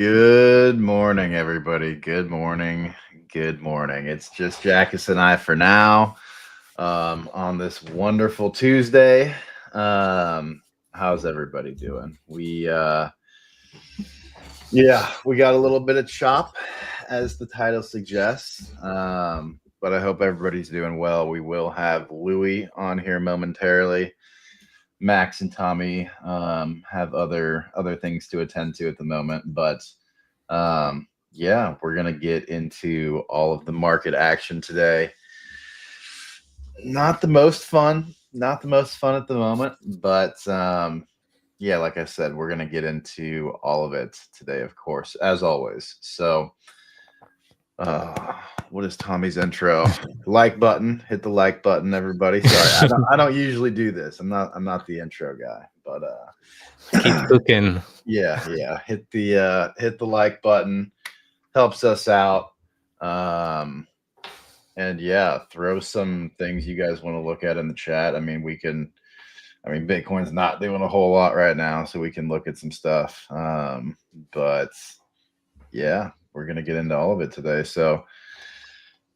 Good morning, everybody. Good morning. Good morning. It's just Jackus and I for now on this wonderful Tuesday. How's everybody doing? We got a little bit of chop, as the title suggests. But I hope everybody's doing well. We will have Louie on here momentarily. Max and Tommy have other things to attend to at the moment, but we're gonna get into all of the market action today. Not the most fun at the moment, but like I said, we're gonna get into all of it today, of course, as always. So, what is Tommy's intro? Like button, hit the like button, everybody. Sorry, I don't usually do this. I'm not the intro guy, but keep cooking. yeah, hit the like button, helps us out. And throw some things you guys want to look at in the chat. Bitcoin's not doing a whole lot right now, so we can look at some stuff. But we're gonna get into all of it today. So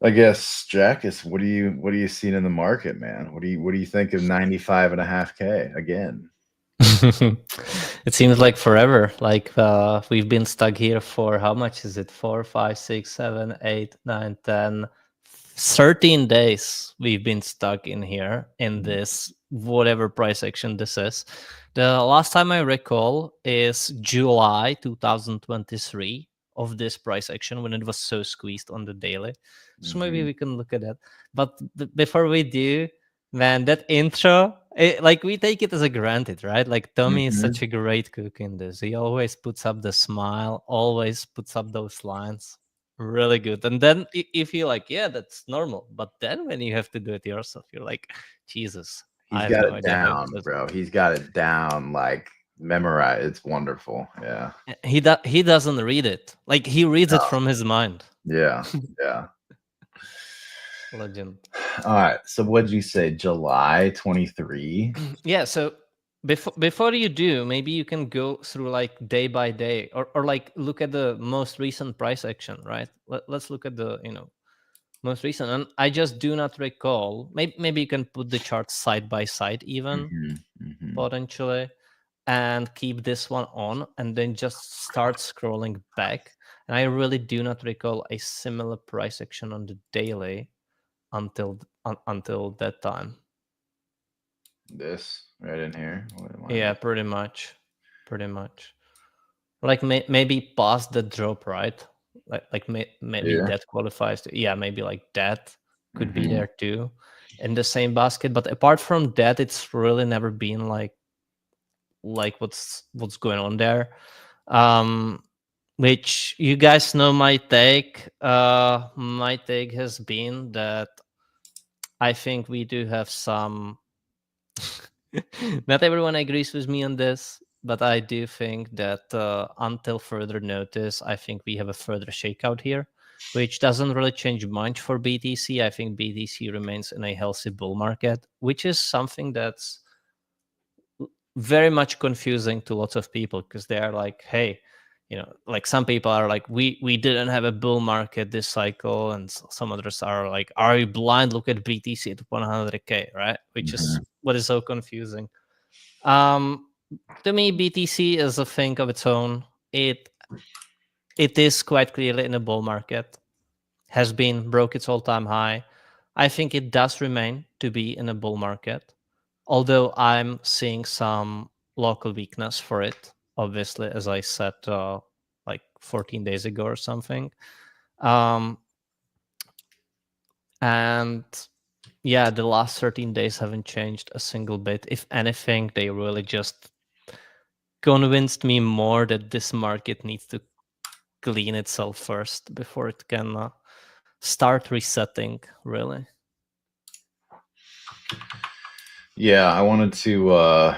I guess, Jackus, what are you seeing in the market, man? What do you think of 95.5K again? It seems like forever. Like we've been stuck here for how much is it? 4, 5, 6, 7, 8, 9, 10, 13 days we've been stuck in here in this whatever price action this is. The last time I recall is July 2023 of this price action when it was so squeezed on the daily. So maybe we can look at that. But before we do, man, that intro, we take it as a granted, right? Like Tommy is such a great cook in this. He always puts up the smile, always puts up those lines. Really good. And then if you're like, yeah, that's normal. But then when you have to do it yourself, you're like, Jesus. He's got it down, bro. He's got it down, like memorized. It's wonderful. Yeah. He doesn't read it. Like he reads it from his mind. Yeah. Legend. All right. So what did you say? July 23? Yeah. So before you do, maybe you can go through like day by day or like look at the most recent price action, right? Let's look at the, most recent. And I just do not recall. Maybe you can put the charts side by side even potentially and keep this one on and then just start scrolling back. And I really do not recall a similar price action on the daily until that time. This right in here. Yeah, pretty much. Like maybe past the drop, right? Maybe that qualifies to, maybe like that could be there too in the same basket. But apart from that, it's really never been like what's going on there. Which you guys know my take. My take has been that I think we do have some not everyone agrees with me on this, but I do think that until further notice, I think we have a further shakeout here, which doesn't really change much for BTC. I think BTC remains in a healthy bull market, which is something that's very much confusing to lots of people because they are like, hey, like some people are like, we didn't have a bull market this cycle, and some others are like, are you blind? Look at BTC at 100K, right? Which is what is so confusing. To me, BTC is a thing of its own. It is quite clearly in a bull market, has been, broke its all-time high. I think it does remain to be in a bull market, although I'm seeing some local weakness for it, obviously, as I said like 14 days ago or something. And yeah, the last 13 days haven't changed a single bit. If anything, they really just convinced me more that this market needs to clean itself first before it can start resetting, really. Yeah, I wanted to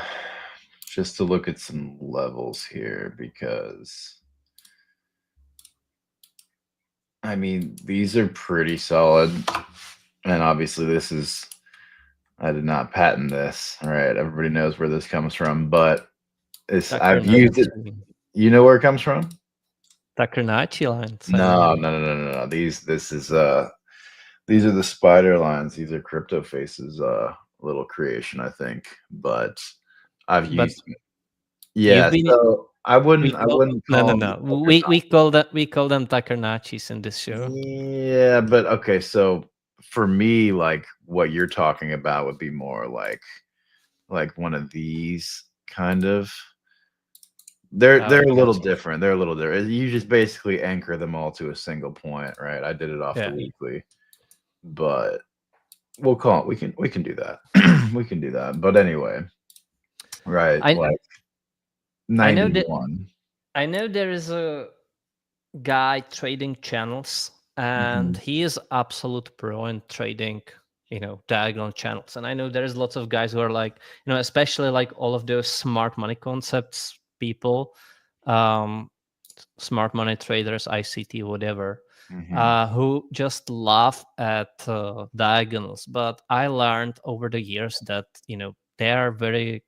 just to look at some levels here because these are pretty solid. And obviously I did not patent this. All right, everybody knows where this comes from, but I've used it. You know where it comes from? Takunachi lines. I No, mean, no. These are the spider lines. These are Crypto Face's little creation, I think. But I've but used you've yeah, been so I wouldn't no, call no, them no. We call them Takanachis in this show. yeah, but okay, so for me, like what you're talking about would be more like one of these kind of. They're a little Gotcha. different. They're a little different. You just basically anchor them all to a single point, right? I did it off the Yeah, weekly, but we'll call it. We can do that. We can do that. But anyway, right? I Like I know that 91. there is a guy trading channels, and Mhm. he is absolute pro in trading, diagonal channels. And I know there's lots of guys who are like, especially like all of those smart money concepts people, um, smart money traders, ICT, whatever, Mhm. who just laugh at diagonals. But I learned over the years that they are very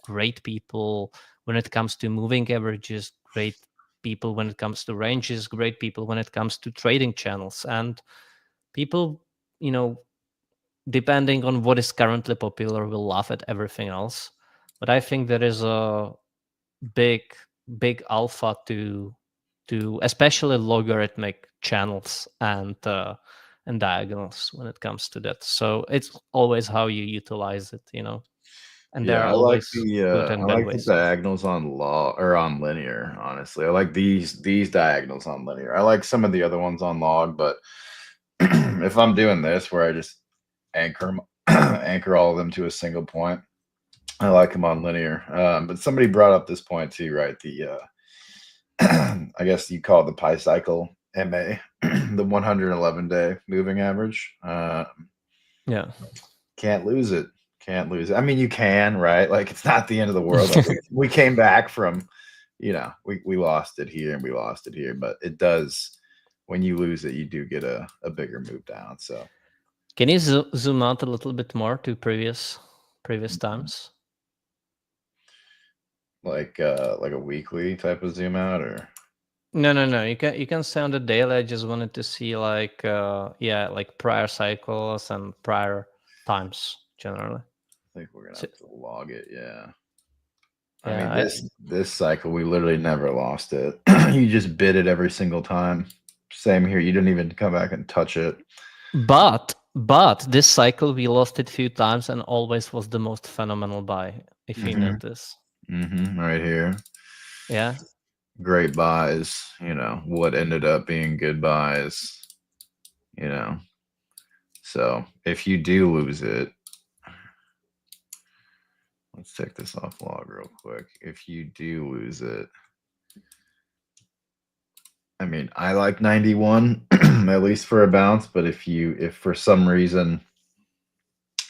great people when it comes to moving averages, great people when it comes to ranges, great people when it comes to trading channels. And people, you know, depending on what is currently popular, will laugh at everything else. But I think there is a big, big alpha to especially logarithmic channels and diagonals when it comes to that. So it's always how you utilize it. And there Yeah, are I like always the good I and bad like the ways. diagonals on law or on linear, honestly. I like these diagonals on linear. I like some of the other ones on log, but if I'm doing this where I just anchor 'em anchor all of them to a single point, I like them on linear. But somebody brought up this point too, right? The I guess you call it the pi cycle MA, the 111-day moving average. Yeah. Can't lose it. Can't lose it. I mean, you can, right? Like it's not the end of the world. Like we came back from, we lost it here and we lost it here, but it does. When you lose it, you do get a bigger move down. So Can you zoom out a little bit more to previous times? like a weekly type of zoom out, or No, no, no. You can stay on the daily. I just wanted to see like like prior cycles and prior times generally. I think we're gonna So, have to log it. Yeah. I yeah, mean, this cycle we literally never lost it. You just bid it every single time. Same here. You didn't even come back and touch it. but this cycle we lost it few times and always was the most phenomenal buy, if you Hmm. notice. Right here. Yeah. Great buys. What ended up being good buys. You know. So if you do lose it, let's take this off log real quick. If you do lose it, I mean, I like 91 at least for a bounce, but if for some reason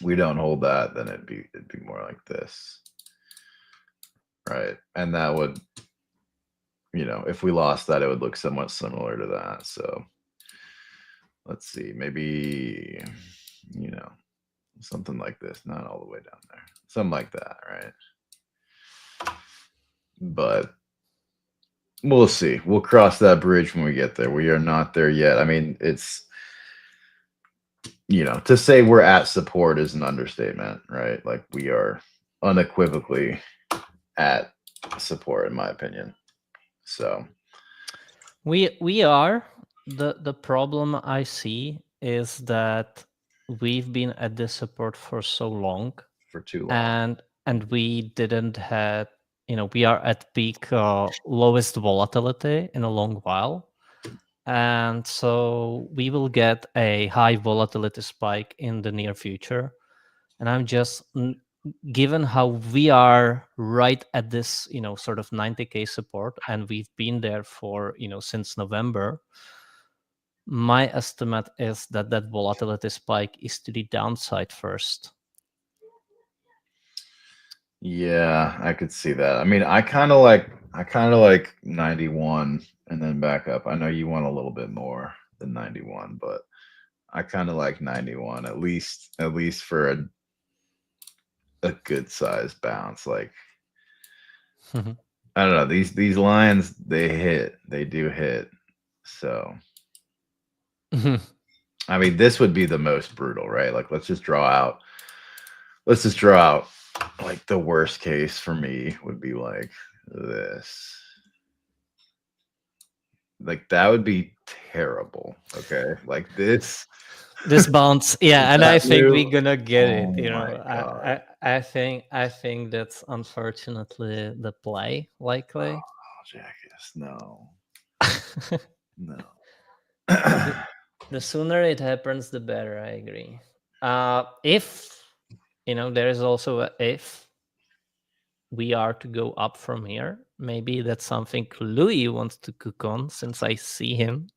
we don't hold that, then it'd be more like this. Right. And that would, if we lost that, it would look somewhat similar to that. So let's see, maybe, you know, something like this, not all the way down there, something like that. Right. But we'll see. We'll cross that bridge when we get there. We are not there yet. I mean, it's, to say we're at support is an understatement, right? Like we are unequivocally at support, in my opinion. So, We are. The problem I see is that we've been at this support for so long, for too long. and we didn't had we are at peak lowest volatility in a long while, and so we will get a high volatility spike in the near future. And I'm just given how we are right at this sort of 90K support, and we've been there for since November. My estimate is that that volatility spike is to the downside first. Yeah, I could see that. I mean, I kind of like 91 and then back up. I know you want a little bit more than 91, but I kind of like 91 at least for a good size bounce. Like Mhm. I don't know. These lines, they do hit. So I mean, this would be the most brutal, right? Like, let's just draw out. Like the worst case for me would be like this. Like that would be terrible. Okay, like this. This bounce, yeah, and I That think we're move. gonna get Oh it. You my know, god. I think that's unfortunately the play, likely. Oh, Jackass, no, no. The sooner it happens, the better. I agree. If there is also a if we are to go up from here, maybe that's something Louis wants to cook on, since I see him.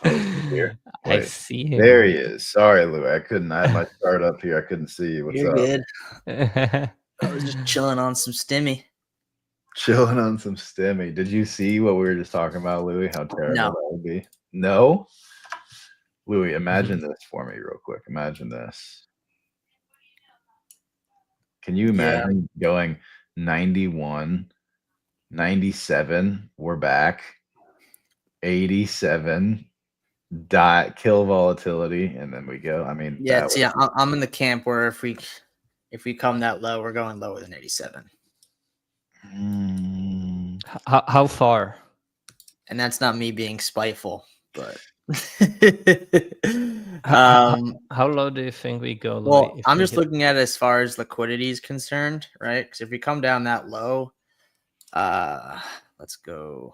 Oh, here. I Wait, see there him. he is. Sorry, Lou. I couldn't. I had my chart up here. I couldn't see you. What's You're up? good. I was just chilling on some stimmy. Chilling on some stimmy. Did you see what we were just talking about, Louis? How terrible No. that would be. No, Louis. Imagine this for me, real quick. Imagine this. Can you imagine going 91, 97? We're back. 87. Kill volatility, and then we go. I mean, Yeah, that see, would I'm in the camp where if we come that low, we're going lower than 87, How far? and that's not me being spiteful, but How low do you think we go, Louis? well, if I'm we just hit- looking at it as far as liquidity is concerned, right? Because if we come down that low, let's go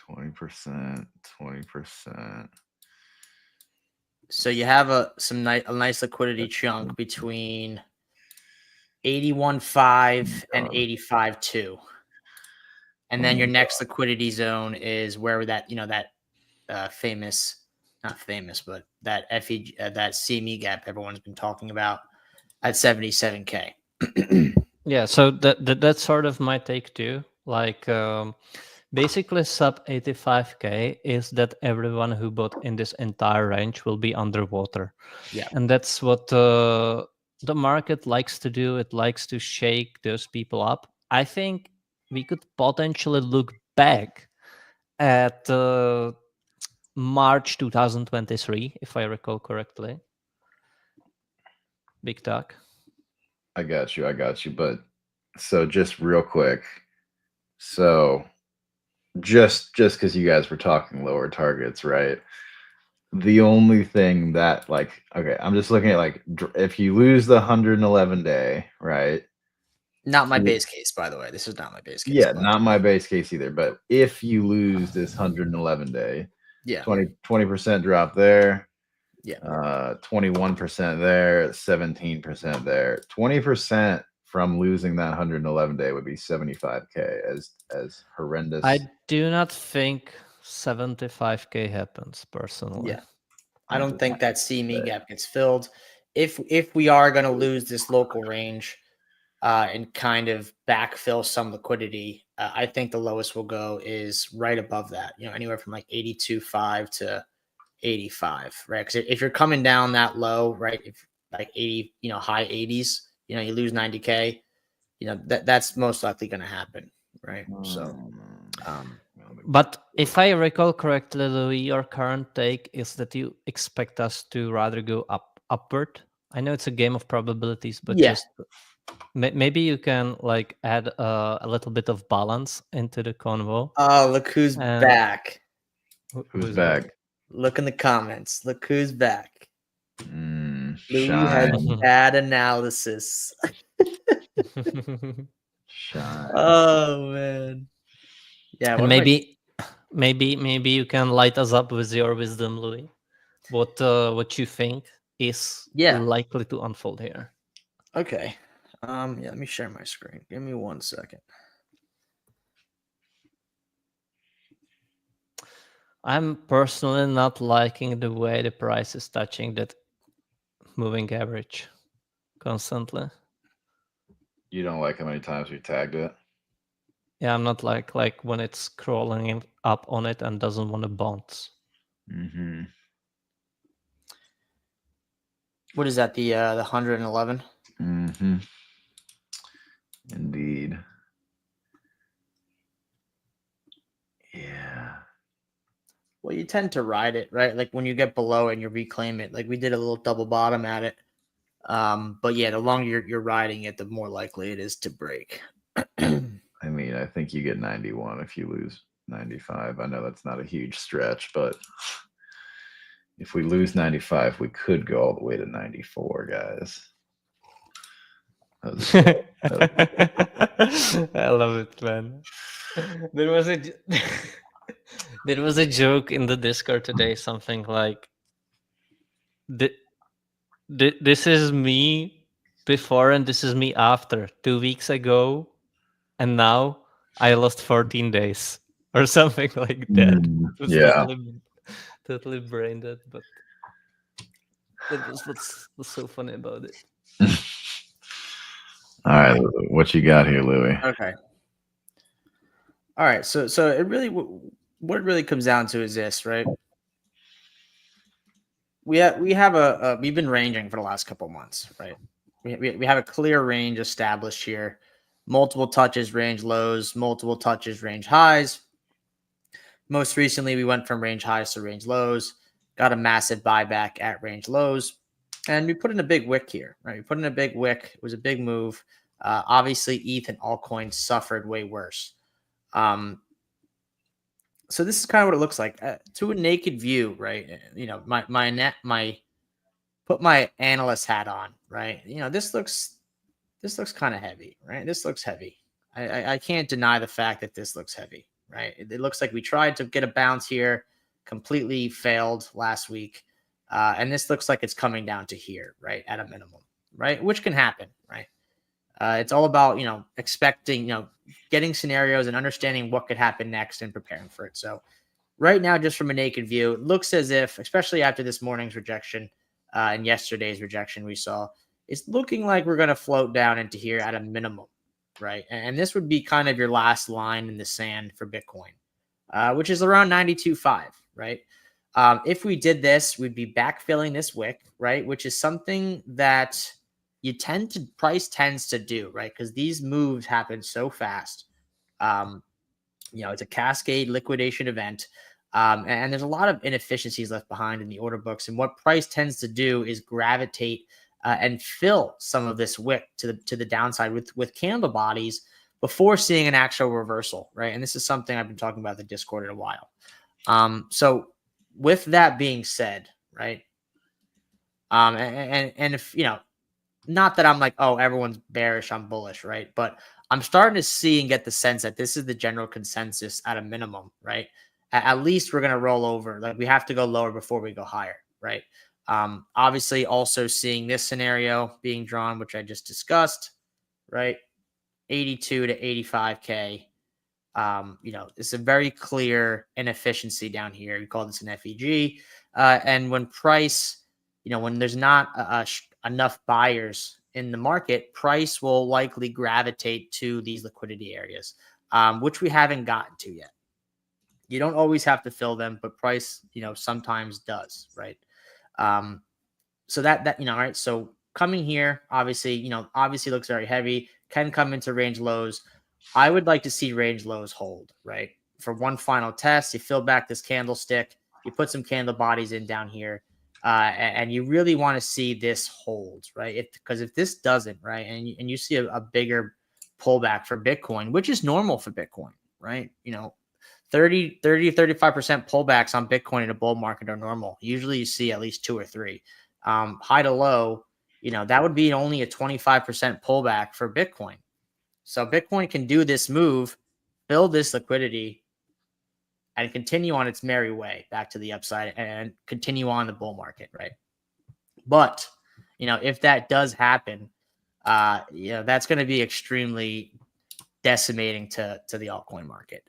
20%. 20%. So you have a nice liquidity chunk between 81.5 and 85.2. And then your next liquidity zone is where that, famous, not famous, but that that CME gap everyone's been talking about at 77K. Yeah, so that's sort of my take too. Like, basically, sub 85K is that everyone who bought in this entire range will be underwater. Yeah. And that's what the market likes to do. It likes to shake those people up. I think we could potentially look back at March 2023, if I recall correctly. Big talk. I got you. But so just real quick. So just because you guys were talking lower targets, right? The only thing that okay, I'm just looking at if you lose the 111 day, right? Not my base case, by the way. This is not my base case. Yeah, not my base case either. But if you lose this 111 day, yeah, 20% drop there. Yeah. 21% there, 17% there. 20% from losing that 111 day would be 75K as horrendous. I do not think 75K happens personally. Yeah. I don't think that CME gap gets filled. If we are going to lose this local range and kind of backfill some liquidity, I think the lowest we'll go is right above that, anywhere from like 82.5 to 85, right? Because if you're coming down that low, right, if like 80, high 80s, you lose 90K, that's most likely going to happen, right? So, but if I recall correctly, Louis, your current take is that you expect us to rather go upward. I know it's a game of probabilities, but just maybe you can add a little bit of balance into the convo. Oh, look who's back. Who's back? Look in the comments. Look who's back. Louis Shine. has bad analysis. Shine. Oh man. Yeah. And maybe you can light us up with your wisdom, Louis. What you think is likely to unfold here? Okay. Let me share my screen. Give me 1 second. I'm personally not liking the way the price is touching that moving average constantly. You don't like how many times we tagged it? Yeah, I'm not like when it's crawling up on it and doesn't want to bounce. Mm-hmm. What is that? The 111? Mm-hmm. Indeed. Well, you tend to ride it, right? Like when you get below and you reclaim it, like we did a little double bottom at it. But yeah, the longer you're riding it, the more likely it is to break. I mean, I think you get 91 if you lose 95. I know that's not a huge stretch, but if we lose 95, we could go all the way to 94, guys. I love it, man. There was a there was a joke in the Discord today, something like, "This is me before and this is me after. 2 weeks ago, and now I lost 14 days," or something like that. It was Yeah. totally brain dead, but that was what's so funny about it. All right, what you got here, Louis? Okay. All right. So it really, what it really comes down to is this, right? We've been ranging for the last couple of months, right? We have a clear range established here. Multiple touches, range lows, multiple touches, range highs. Most recently, we went from range highs to range lows, got a massive buyback at range lows, and we put in a big wick here, right? We put in a big wick. It was a big move. Obviously, ETH and altcoins suffered way worse. So this is kind of what it looks like to a naked view, right? You know, my put my analyst hat on, right? You know, this looks kind of heavy, right? This looks heavy. I can't deny the fact that this looks heavy, right? It looks like we tried to get a bounce here, completely failed last week, and this looks like it's coming down to here, right, at a minimum, right? Which can happen, right? It's all about, you know, expecting, you know, getting scenarios and understanding what could happen next and preparing for it. So right now, just from a naked view, it looks as if, especially after this morning's rejection and yesterday's rejection we saw, it's looking like we're going to float down into here at a minimum, right? And this would be kind of your last line in the sand for Bitcoin, which is around 92.5, right? If we did this, we'd be backfilling this wick, right? Which is something that price tends to do, right? Because these moves happen so fast. You know, it's a cascade liquidation event. And there's a lot of inefficiencies left behind in the order books. And what price tends to do is gravitate and fill some of this wick to the downside with candle bodies before seeing an actual reversal, right? And this is something I've been talking about in the Discord in a while. So with that being said, right? And if, you know, not that I'm like, oh, everyone's bearish, I'm bullish, right? But I'm starting to see and get the sense that this is the general consensus at a minimum, right? At least we're going to roll over. Like we have to go lower before we go higher, right? Obviously, also seeing this scenario being drawn, which I just discussed, right? 82 to 85K. You know, it's a very clear inefficiency down here. We call this an FEG. And when price, you know, when there's not enough buyers in the market, price will likely gravitate to these liquidity areas, which we haven't gotten to yet. You don't always have to fill them, but price, you know, sometimes does, right? So that, you know, right. So coming here, obviously, you know, obviously looks very heavy, can come into range lows. I would like to see range lows hold, right? For one final test, you fill back this candlestick, you put some candle bodies in down here, and you really want to see this hold, right? Because if this doesn't, right, and you see a bigger pullback for Bitcoin, which is normal for Bitcoin, right? You know, 35% pullbacks on Bitcoin in a bull market are normal. Usually you see at least 2 or 3. High to low, you know, that would be only a 25% pullback for Bitcoin. So Bitcoin can do this move, build this liquidity, and continue on its merry way back to the upside and continue on the bull market, right? But, you know, if that does happen, you know, that's going to be extremely decimating to the altcoin market.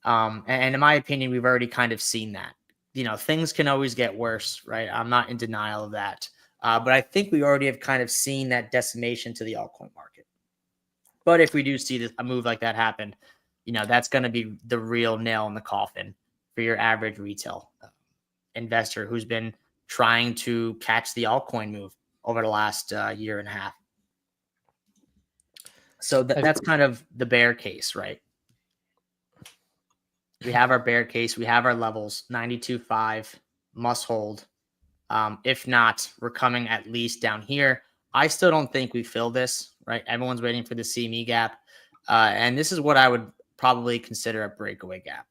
And in my opinion, we've already kind of seen that. You know, things can always get worse, right? I'm not in denial of that. But I think we already have kind of seen that decimation to the altcoin market. But if we do see a move like that happen, you know, that's going to be the real nail in the coffin for your average retail investor who's been trying to catch the altcoin move over the last year and a half. So that's kind of the bear case, right? We have our bear case. We have our levels. 92.5 must hold. If not, we're coming at least down here. I still don't think we fill this, right? Everyone's waiting for the CME gap. And this is what I would probably consider a breakaway gap.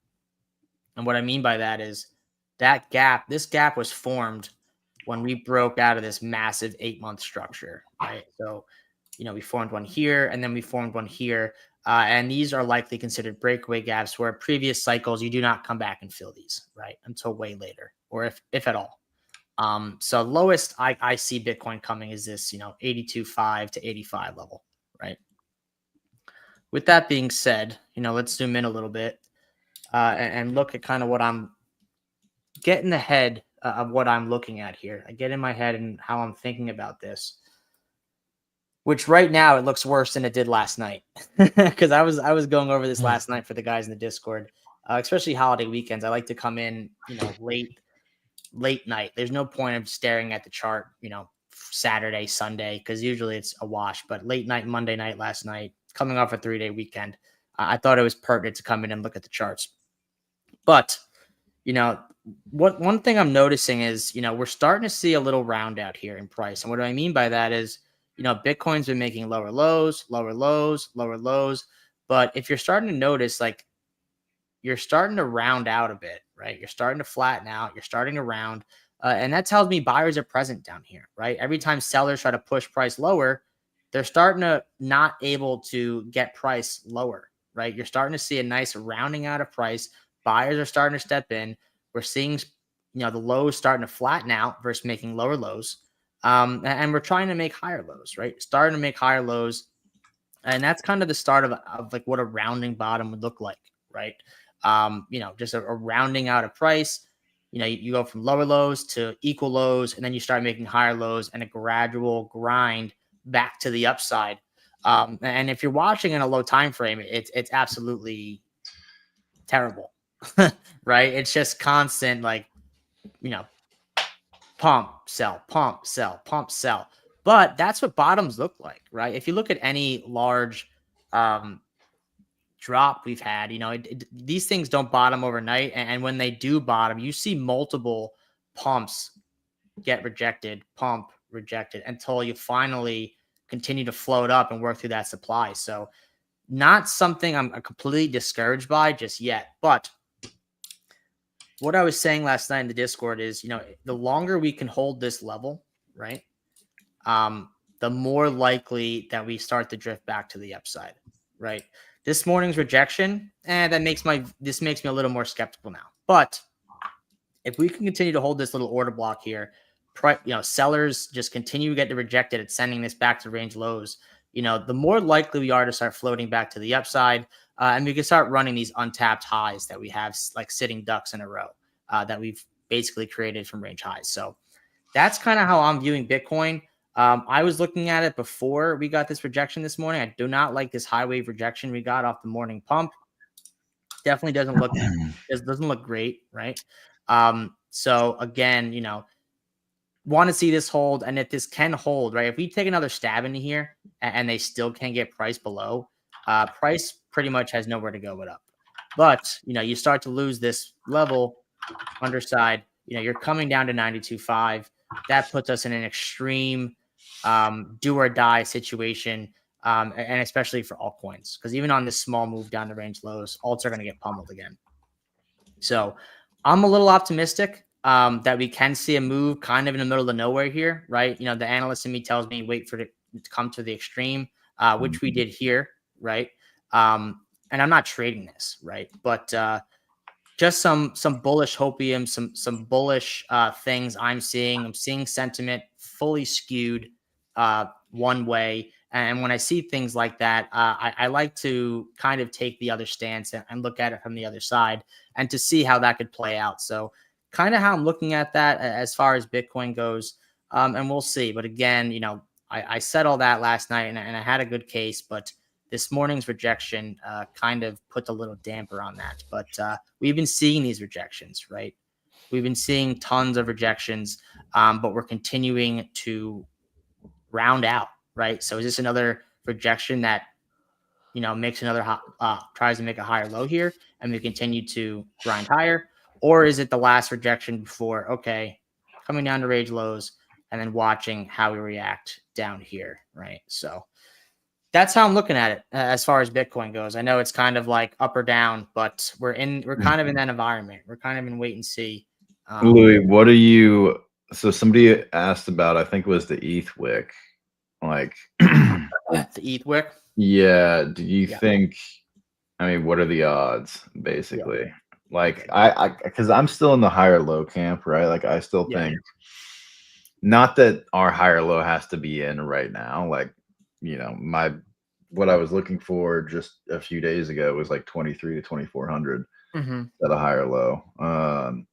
And what I mean by that is that gap, this gap was formed when we broke out of this massive 8-month structure, right? So, we formed one here and then we formed one here. And these are likely considered breakaway gaps where previous cycles, you do not come back and fill these, right? Until way later, or if at all. So lowest I see Bitcoin coming is this, 82.5 to 85 level, right? With that being said, let's zoom in a little bit and look at kind of what I'm getting ahead of what I'm looking at here. I get in my head and how I'm thinking about this, which right now it looks worse than it did last night. Because I was going over this last night for the guys in the Discord, especially holiday weekends. I like to come in, late night. There's no point of staring at the chart, Saturday, Sunday, because usually it's a wash. But late night, Monday night, last night, coming off a 3-day weekend, I thought it was pertinent to come in and look at the charts. But, one thing I'm noticing is, we're starting to see a little round out here in price. And what do I mean by that is, Bitcoin's been making lower lows, lower lows, lower lows. But if you're starting to notice, like, you're starting to round out a bit, right? You're starting to flatten out. You're starting to round. And that tells me buyers are present down here, right? Every time sellers try to push price lower, they're starting to not able to get price lower, right? You're starting to see a nice rounding out of price. Buyers are starting to step in. We're seeing, the lows starting to flatten out versus making lower lows. And we're trying to make higher lows, right? Starting to make higher lows. And that's kind of the start of like what a rounding bottom would look like, right? Just a rounding out of price. You go from lower lows to equal lows, and then you start making higher lows and a gradual grind back to the upside. And if you're watching in a low time frame, it's absolutely terrible, right? It's just constant, like, pump, sell, pump, sell, pump, sell. But that's what bottoms look like, right? If you look at any large drop we've had, these things don't bottom overnight. And when they do bottom, you see multiple pumps get rejected, pump, rejected, until you finally continue to float up and work through that supply. So not something I'm completely discouraged by just yet. But what I was saying last night in the Discord is, the longer we can hold this level, right, the more likely that we start to drift back to the upside, right? This morning's rejection, this makes me a little more skeptical now. But if we can continue to hold this little order block here, sellers just continue to get rejected at sending this back to range lows, the more likely we are to start floating back to the upside. And we can start running these untapped highs that we have, like sitting ducks in a row, that we've basically created from range highs. So that's kind of how I'm viewing Bitcoin. I was looking at it before we got this rejection this morning. I do not like this high wave rejection we got off the morning pump. Definitely doesn't look great, right? So again, want to see this hold. And if this can hold, right, if we take another stab into here and they still can't get price below, price pretty much has nowhere to go but up. But, you start to lose this level underside, you're coming down to 92.5. That puts us in an extreme do or die situation, and especially for altcoins, because even on this small move down to range lows, alts are going to get pummeled again. So I'm a little optimistic that we can see a move kind of in the middle of nowhere here, right? The analyst in me tells me wait for it to come to the extreme, which we did here, right? And I'm not trading this, right? But just some bullish hopium, some bullish things I'm seeing. I'm seeing sentiment fully skewed one way. And when I see things like that, I like to kind of take the other stance and look at it from the other side and to see how that could play out. So kind of how I'm looking at that as far as Bitcoin goes. And we'll see. But again, I said all that last night and I had a good case, but this morning's rejection kind of put a little damper on that. But we've been seeing these rejections, right? We've been seeing tons of rejections, but we're continuing to round out, right? So is this another rejection that makes tries to make a higher low here, and we continue to grind higher? Or is it the last rejection before, okay, coming down to range lows and then watching how we react down here, right? So that's how I'm looking at it as far as Bitcoin goes. I know it's kind of like up or down, but we're kind of in that environment. We're kind of in wait and see. Louis, what are you? So somebody asked about, I think it was the ETH wick. Like the ETH wick. Yeah. Do you think? I mean, what are the odds, basically? Yeah. Like, because I'm still in the higher low camp, right? Like, I still think, not that our higher low has to be in right now. Like, what I was looking for just a few days ago was like 23 to 2400 at a higher low.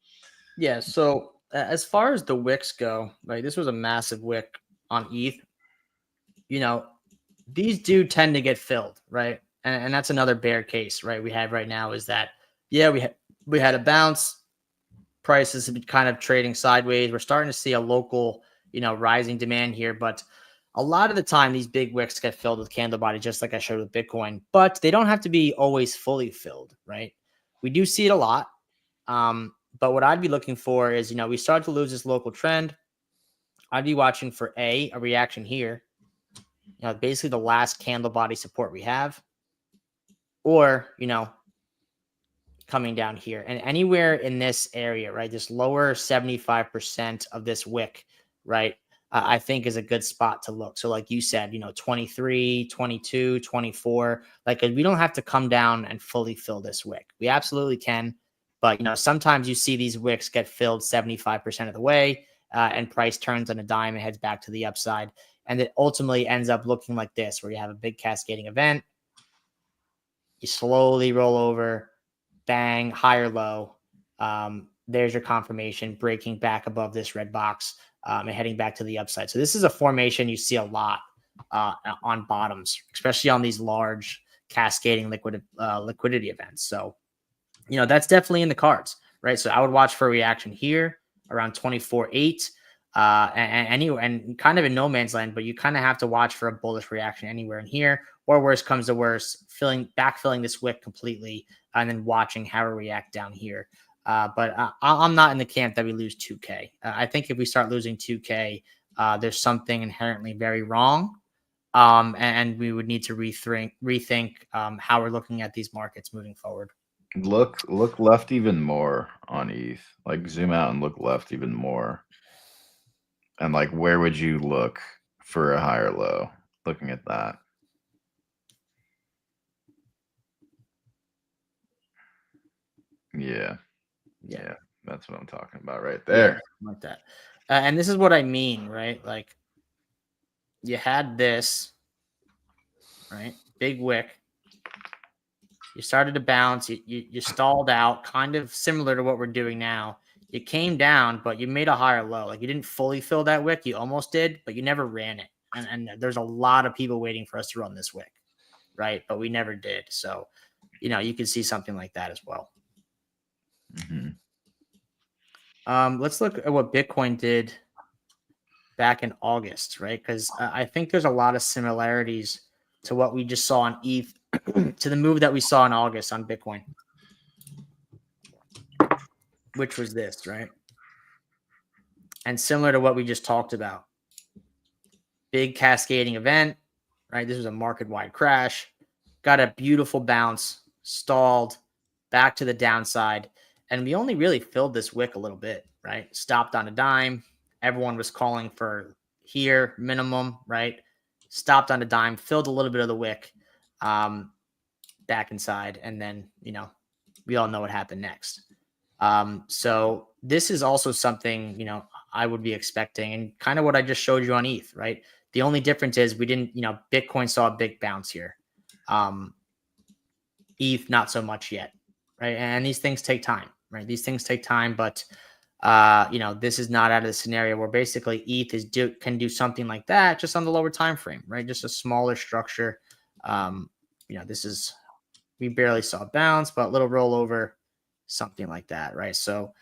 Yeah. So as far as the wicks go, right, this was a massive wick on ETH. These do tend to get filled, right? And that's another bear case, right? We have right now is that, we had a bounce. Prices have been kind of trading sideways. We're starting to see a local, rising demand here, but a lot of the time these big wicks get filled with candle body, just like I showed with Bitcoin, but they don't have to be always fully filled, right? We do see it a lot. But what I'd be looking for is, we start to lose this local trend. I'd be watching for a reaction here, basically the last candle body support we have, or, coming down here and anywhere in this area, right? This lower 75% of this wick, right? I think is a good spot to look. So like you said, 23, 22, 24, like we don't have to come down and fully fill this wick. We absolutely can. But, sometimes you see these wicks get filled 75% of the way and price turns on a dime and heads back to the upside. And it ultimately ends up looking like this, where you have a big cascading event. You slowly roll over, bang, higher low. There's your confirmation, breaking back above this red box and heading back to the upside. So this is a formation you see a lot on bottoms, especially on these large cascading liquidity events. So, that's definitely in the cards, right? So I would watch for a reaction here around 24.8 and kind of in no man's land, but you kind of have to watch for a bullish reaction anywhere in here, or worse comes to worse, backfilling this wick completely and then watching how we react down here. But I'm not in the camp that we lose 2K. I think if we start losing 2K, there's something inherently very wrong. And we would need to rethink how we're looking at these markets moving forward. Look left even more on ETH. Like zoom out and look left even more. And like, where would you look for a higher low? Looking at that. Yeah, that's what I'm talking about right there. Yeah, like that. And this is what I mean, right? Like, you had this, right? Big wick. You started to bounce. You stalled out, kind of similar to what we're doing now. You came down, but you made a higher low. Like, you didn't fully fill that wick. You almost did, but you never ran it. And there's a lot of people waiting for us to run this wick, right? But we never did. So, you can see something like that as well. Let's look at what Bitcoin did back in August, right? Because I think there's a lot of similarities to what we just saw on ETH, to the move that we saw in August on Bitcoin, which was this, right? And similar to what we just talked about, big cascading event, right? This was a market-wide crash, got a beautiful bounce, stalled, back to the downside, and we only really filled this wick a little bit, right? Stopped on a dime. Everyone was calling for here minimum, right? Stopped on a dime, filled a little bit of the wick back inside, and then, we all know what happened next. So this is also something, I would be expecting, and kind of what I just showed you on ETH, right? The only difference is we didn't, Bitcoin saw a big bounce here. ETH, not so much yet, right? And these things take time, right? These things take time, but this is not out of the scenario where basically ETH can do something like that just on the lower time frame, right? Just a smaller structure. We barely saw a bounce, but a little rollover, something like that, right? So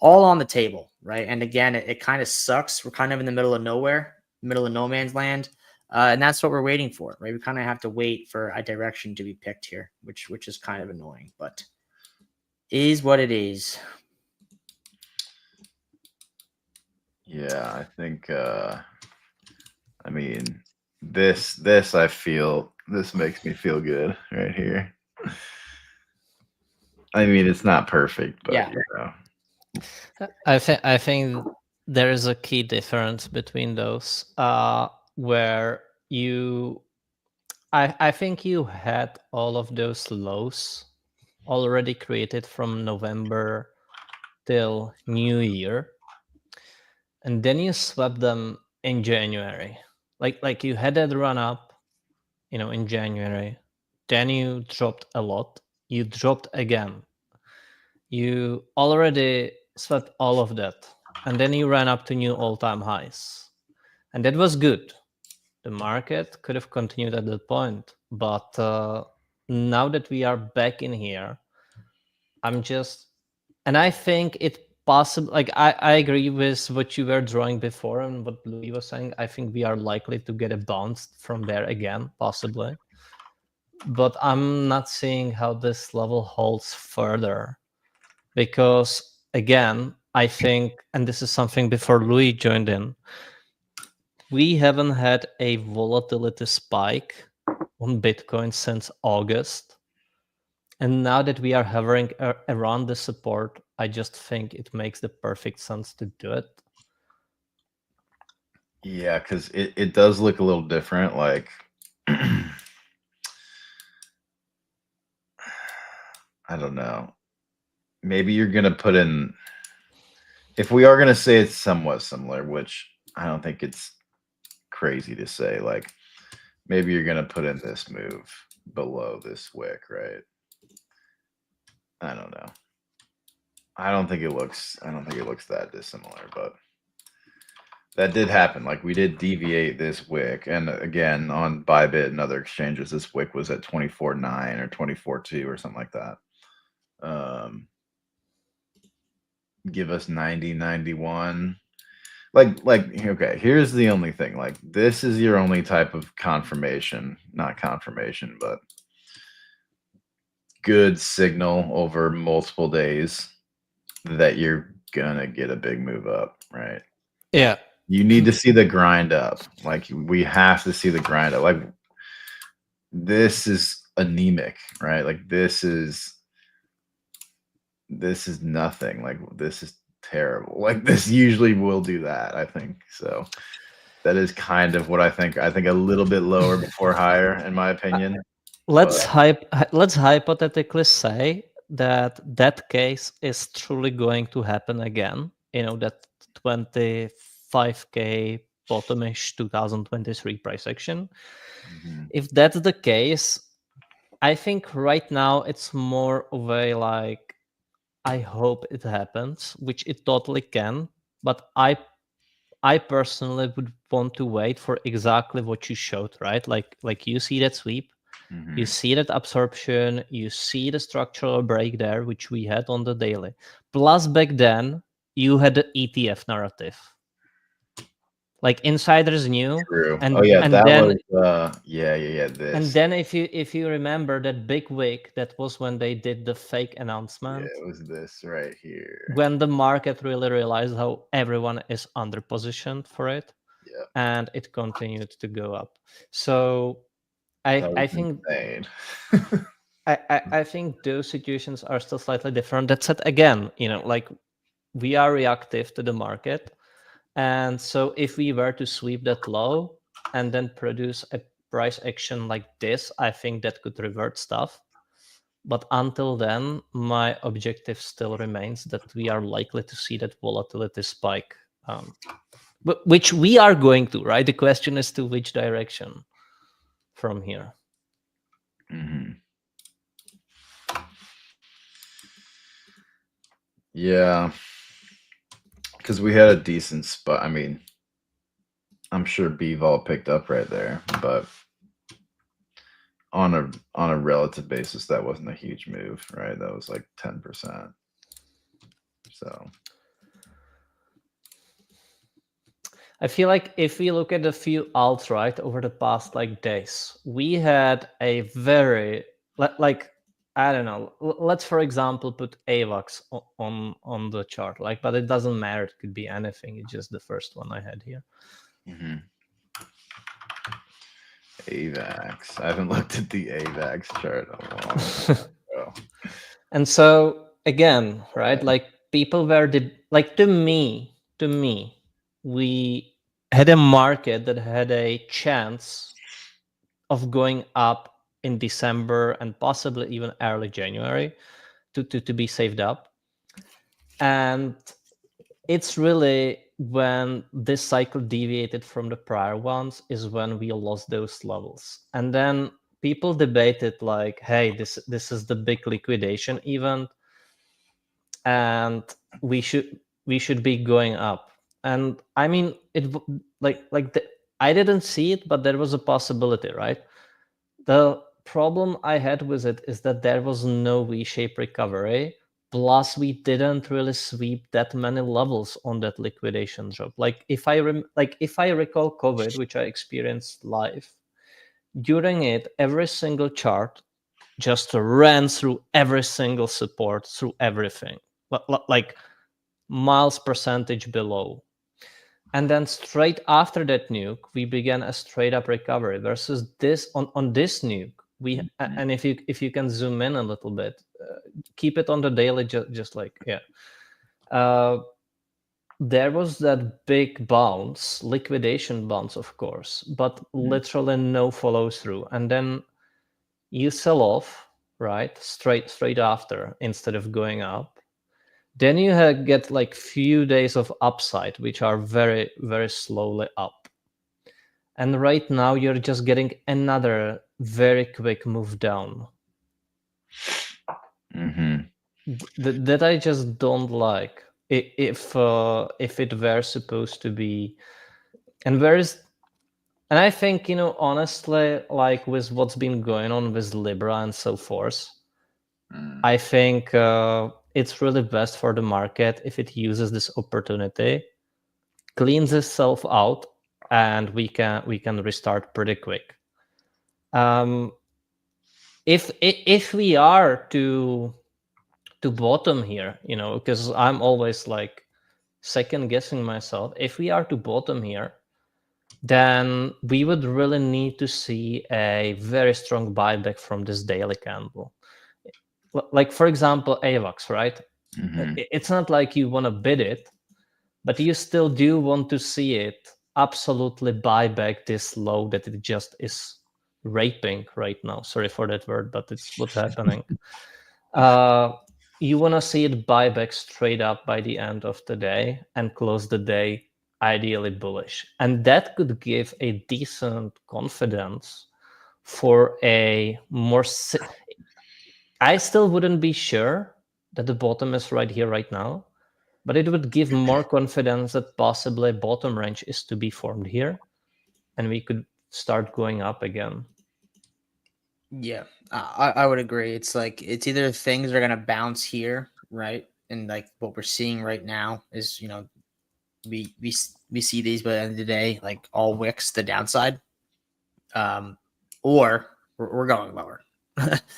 all on the table, right? And again, it kind of sucks. We're kind of in the middle of nowhere, middle of no man's land. And that's what we're waiting for, right? We kind of have to wait for a direction to be picked here, which is kind of annoying, but is what it is. Yeah, I think I mean this I feel this makes me feel good right here. I mean it's not perfect, but Yeah. you know. I think there is a key difference between those, where I think you had all of those lows already created from November till New Year, and then you swept them in January. Like you had that run up, in January. Then you dropped a lot. You dropped again. You already swept all of that, and then you ran up to new all-time highs, and that was good. The market could have continued at that point, but now that we are back in here, and I think it possible. Like I agree with what you were drawing before and what Louis was saying. I think we are likely to get a bounce from there again, possibly. But I'm not seeing how this level holds further, because again, I think, and this is something before Louis joined in, we haven't had a volatility spike on Bitcoin since August. And now that we are hovering around the support, I just think it makes the perfect sense to do it. Yeah, because it does look a little different. Like I don't know. Maybe you're gonna put in, if we are gonna say it's somewhat similar, which I don't think it's crazy to say, like maybe you're gonna put in this move below this wick, right? I don't know. I don't think it looks that dissimilar, but that did happen. Like we did deviate this wick, and again on Bybit and other exchanges, this wick was at 24.9 or 24.2 or something like that. Give us 90, 91. Like okay, here's the only thing. Like this is your only type of confirmation, not confirmation, but good signal over multiple days that you're gonna get a big move up, right? Yeah. You need to see the grind up. Like we have to see the grind up. Like this is anemic, right? Like this is nothing. Like this is terrible. Like this usually will do that, I think. So that is kind of what I think. I think a little bit lower before higher, in my opinion. Let's hypothetically say that case is truly going to happen again. That 25K bottomish 2023 price action. Mhm. If that's the case, I think right now it's more of a like, I hope it happens, which it totally can. But I personally would want to wait for exactly what you showed, right? Like you see that sweep, you Mhm. see that absorption, you see the structural break there, which we had on the daily. Plus back then you had the ETF narrative. Like insiders knew. True. And Oh yeah, and that then was yeah. and This. then if you remember that big week, that was when they did the fake Yeah, announcement. it was this right here. When the market really realized how everyone is underpositioned for it, Yeah, and it continued to go up. So that I was think insane. I think those situations are still slightly different. That said, again, like we are reactive to the market, and so if we were to sweep that low and then produce a price action like this, I think that could revert stuff. But until then, my objective still remains that we are likely to see that volatility spike, which we are going to, right? The question is to which direction from here. Mhm. Yeah, because we had a decent spot. I mean, I'm sure BVol picked up right there, but on a relative basis, that wasn't a huge move, right? That was like 10%. So I feel like if we look at a few alts, right, over the past like days, we had a very like I don't know. Let's for example put AVAX on the chart, like, but it doesn't matter. It could be anything. It's just the first one I had here. Mm-hmm. AVAX. I haven't looked at the AVAX chart in a long time ago. And so again, right, like people were like to me, we had a market that had a chance of going up in December and possibly even early January to be saved up. And it's really when this cycle deviated from the prior ones is when we lost those levels. And then people debated like, hey, this is the big liquidation event and we should be going up. And I mean, I didn't see it, but there was a possibility, right? The problem I had with it is that there was no V-shaped recovery. Plus, we didn't really sweep that many levels on that liquidation drop. Like if I recall COVID, which I experienced live, during it, every single chart just ran through every single support, through everything, like miles percentage below. And then straight after that nuke, we began a straight up recovery versus this on this nuke. And if you can zoom in a little bit, keep it on the daily, just like, yeah. There was that big bounce, liquidation bounce, of course, but literally no follow through. And then you sell off, right, straight after instead of going up. Then you get like few days of upside, which are very, very slowly up. And right now you're just getting another very quick move down. That I just don't like. If it were supposed to be, and I think, honestly, like with what's been going on with Libra and so forth, I think it's really best for the market if it uses this opportunity, cleans itself out, and we can restart pretty quick. If we are to bottom here, because I'm always like second guessing myself, if we are to bottom here, then we would really need to see a very strong buyback from this daily candle. Like, for example, AVAX, right? It's not like you want to bid it, but you still do want to see it absolutely buy back this low that it just is raping right now. Sorry for that word, but it's what's happening. You want to see it buy back straight up by the end of the day and close the day ideally bullish. And that could give a decent confidence for a more... I still wouldn't be sure that the bottom is right here, right now, but it would give more confidence that possibly bottom range is to be formed here, and we could start going up again. Yeah, I would agree. It's like, it's either things are going to bounce here, right? And like what we're seeing right now is, we see these by the end of the day, like all wicks the downside, or we're going lower.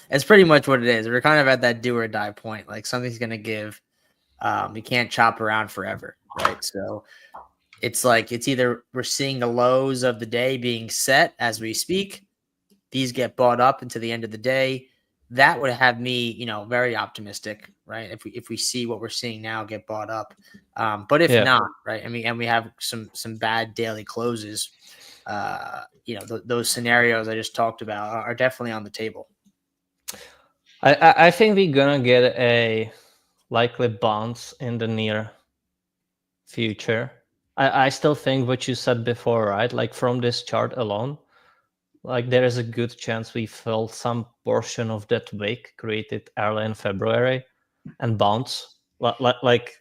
It's pretty much what it is. We're kind of at that do or die point. Like something's going to give. We can't chop around forever, right? So it's like, it's either we're seeing the lows of the day being set as we speak. These get bought up into the end of the day. That would have me, very optimistic, right? If we see what we're seeing now get bought up, but if not, right? I mean, and we have some bad daily closes. Those scenarios I just talked about are definitely on the table. I think we're gonna get a likely bounce in the near future. I still think what you said before, right? Like from this chart alone, like there is a good chance we felt some portion of that wick created early in February and bounce like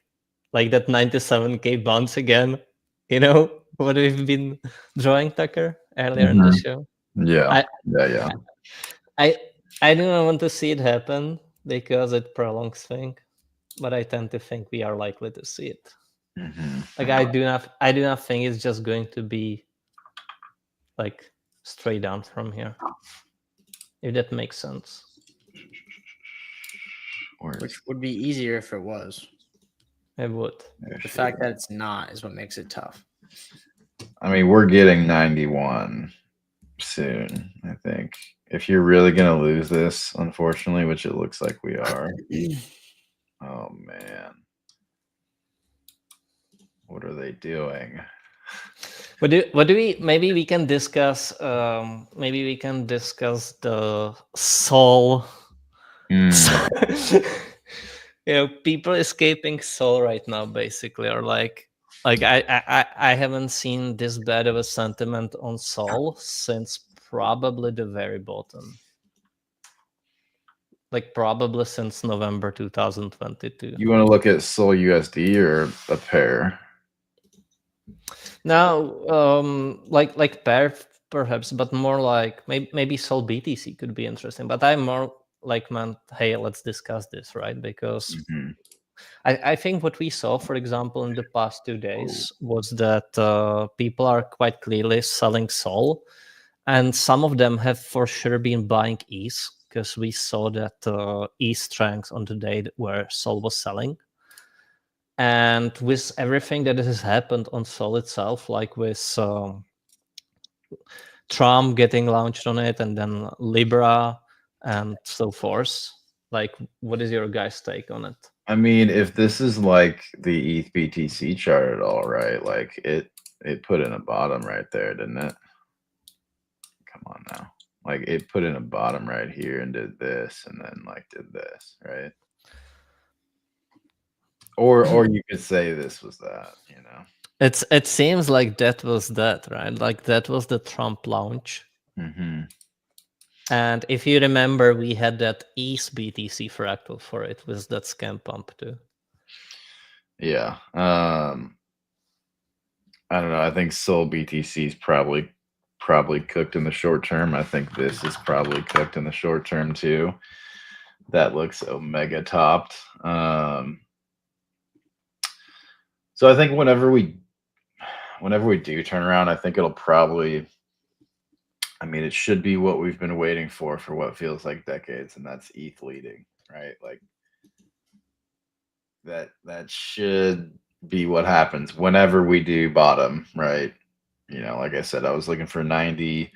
that 97K bounce again. What we've been drawing, Tucker, earlier in the show. Yeah. I do not want to see it happen because it prolongs things, but I tend to think we are likely to see it. Like I do not think it's just going to be like straight down from here. If that makes sense. Which would be easier if it was. It would. The fact that it's not is what makes it tough. I mean, we're getting 91 soon, I think. If you're really going to lose this, unfortunately, which it looks like we are. Oh, man. What are they doing? What do we? Maybe we can discuss. Maybe we can discuss the Sol. People escaping Sol right now, basically, or like I haven't seen this bad of a sentiment on Sol since probably the very bottom. Like probably since November 2022. You want to look at Sol USD or a pair? Now, like pair perhaps, but more like maybe Sol BTC could be interesting. But I'm more like, man, hey, let's discuss this, right? Because I think what we saw, for example, in the past 2 days was that people are quite clearly selling Sol, and some of them have for sure been buying ETH, because we saw that ETH strength on the day where Sol was selling. And with everything that has happened on Sol itself, like with Trump getting launched on it, and then Libra and so forth, like, what is your guys' take on it? I mean, if this is like the ETH BTC chart at all, right? Like it put in a bottom right there, didn't it? Come on now. Like it put in a bottom right here and did this, and then like did this, right? Or you could say this was that, you know. It seems like that was that, right? Like that was the Trump launch. And if you remember, we had that ETH BTC fractal for it with that scam pump too. Yeah. I don't know. I think Sol BTC is probably cooked in the short term. I think this is probably cooked in the short term too. That looks omega topped. So I think whenever we do turn around, I think it'll probably, I mean, it should be what we've been waiting for what feels like decades, and that's ETH leading, right? Like that should be what happens whenever we do bottom, right? You know, like I said, I was looking for 90,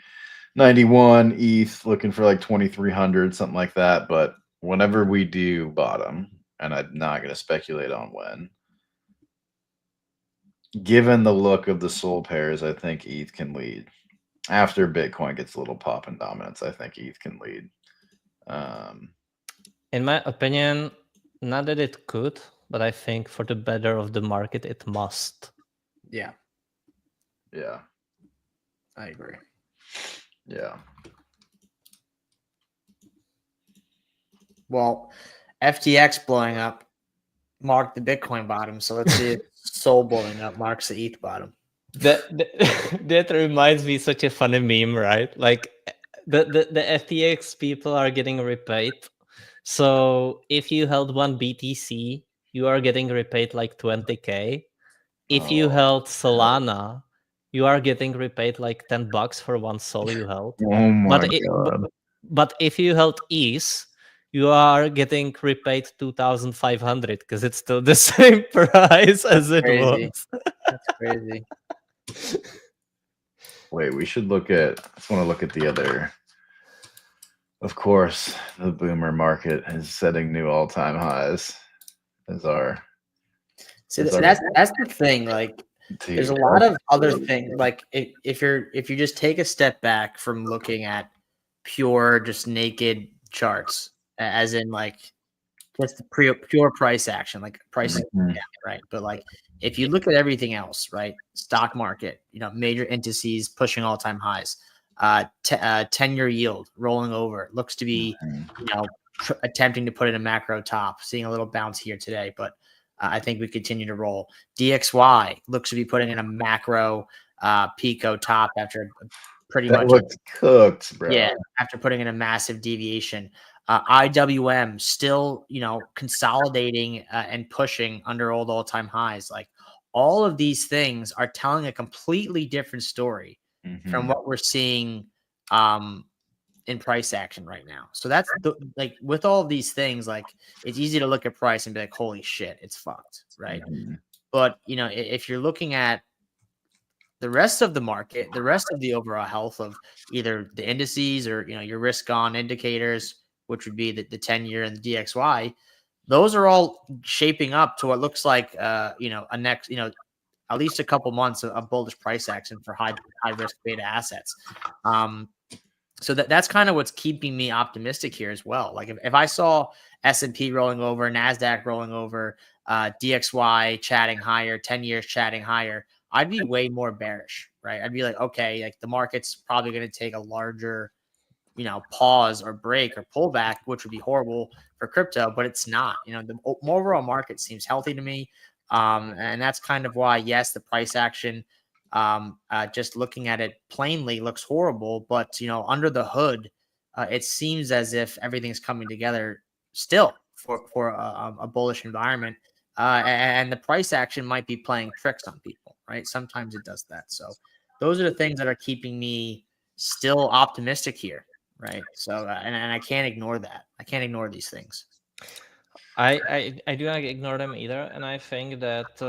91 ETH, looking for like 2,300, something like that. But whenever we do bottom, and I'm not going to speculate on when, given the look of the Sol pairs, I think ETH can lead. After Bitcoin gets a little pop in dominance, I think ETH can lead. In my opinion, not that it could, but I think for the better of the market, it must. Yeah. Yeah. I agree. Yeah. Well, FTX blowing up marked the Bitcoin bottom. So let's see if Sol blowing up marks the ETH bottom. That reminds me such a funny meme, right? Like the FTX people are getting repaid. So if you held one BTC, you are getting repaid like 20K. If you held Solana, you are getting repaid like $10 for one Sol you held. Oh my God. But if you held ETH, you are getting repaid 2,500 because it's still the same price as it was. That's crazy. Wait, we should look at, I just want to look at the other. Of course, the boomer market is setting new all-time highs. That's the thing. Like, there's a lot of other things. Like, if you just take a step back from looking at pure, just naked charts, as in like just the pure price action, like price, right? But like, if you look at everything else, right? Stock market, major indices pushing all-time highs. 10-year yield rolling over, looks to be attempting to put in a macro top, seeing a little bounce here today, but I think we continue to roll. DXY looks to be putting in a macro Pico top after pretty much looks cooked, bro. Yeah, after putting in a massive deviation. IWM still consolidating and pushing under all-time highs. Like, all of these things are telling a completely different story from Mhm. what we're seeing in price action right now. So that's like with all of these things, like it's easy to look at price and be like, holy shit, it's fucked, right? Mhm. But if you're looking at the rest of the market, the rest of the overall health of either the indices or your risk on indicators, which would be the 10-year and the DXY, those are all shaping up to what looks like a next at least a couple months of bullish price action for high risk beta assets. So that's kind of what's keeping me optimistic here as well. Like if I saw S&P rolling over, NASDAQ rolling over, DXY chatting higher, 10 years chatting higher, I'd be way more bearish, right? I'd be like, okay, like the market's probably going to take a larger, pause or break or pullback, which would be horrible for crypto, but it's not. The overall market seems healthy to me. And that's kind of why, yes, the price action, just looking at it plainly looks horrible, but under the hood, it seems as if everything's coming together still for a bullish environment. And the price action might be playing tricks on people, right? Sometimes it does that. So those are the things that are keeping me still optimistic here, right? So and I can't ignore that. I can't ignore these things. I do not ignore them either, and I think that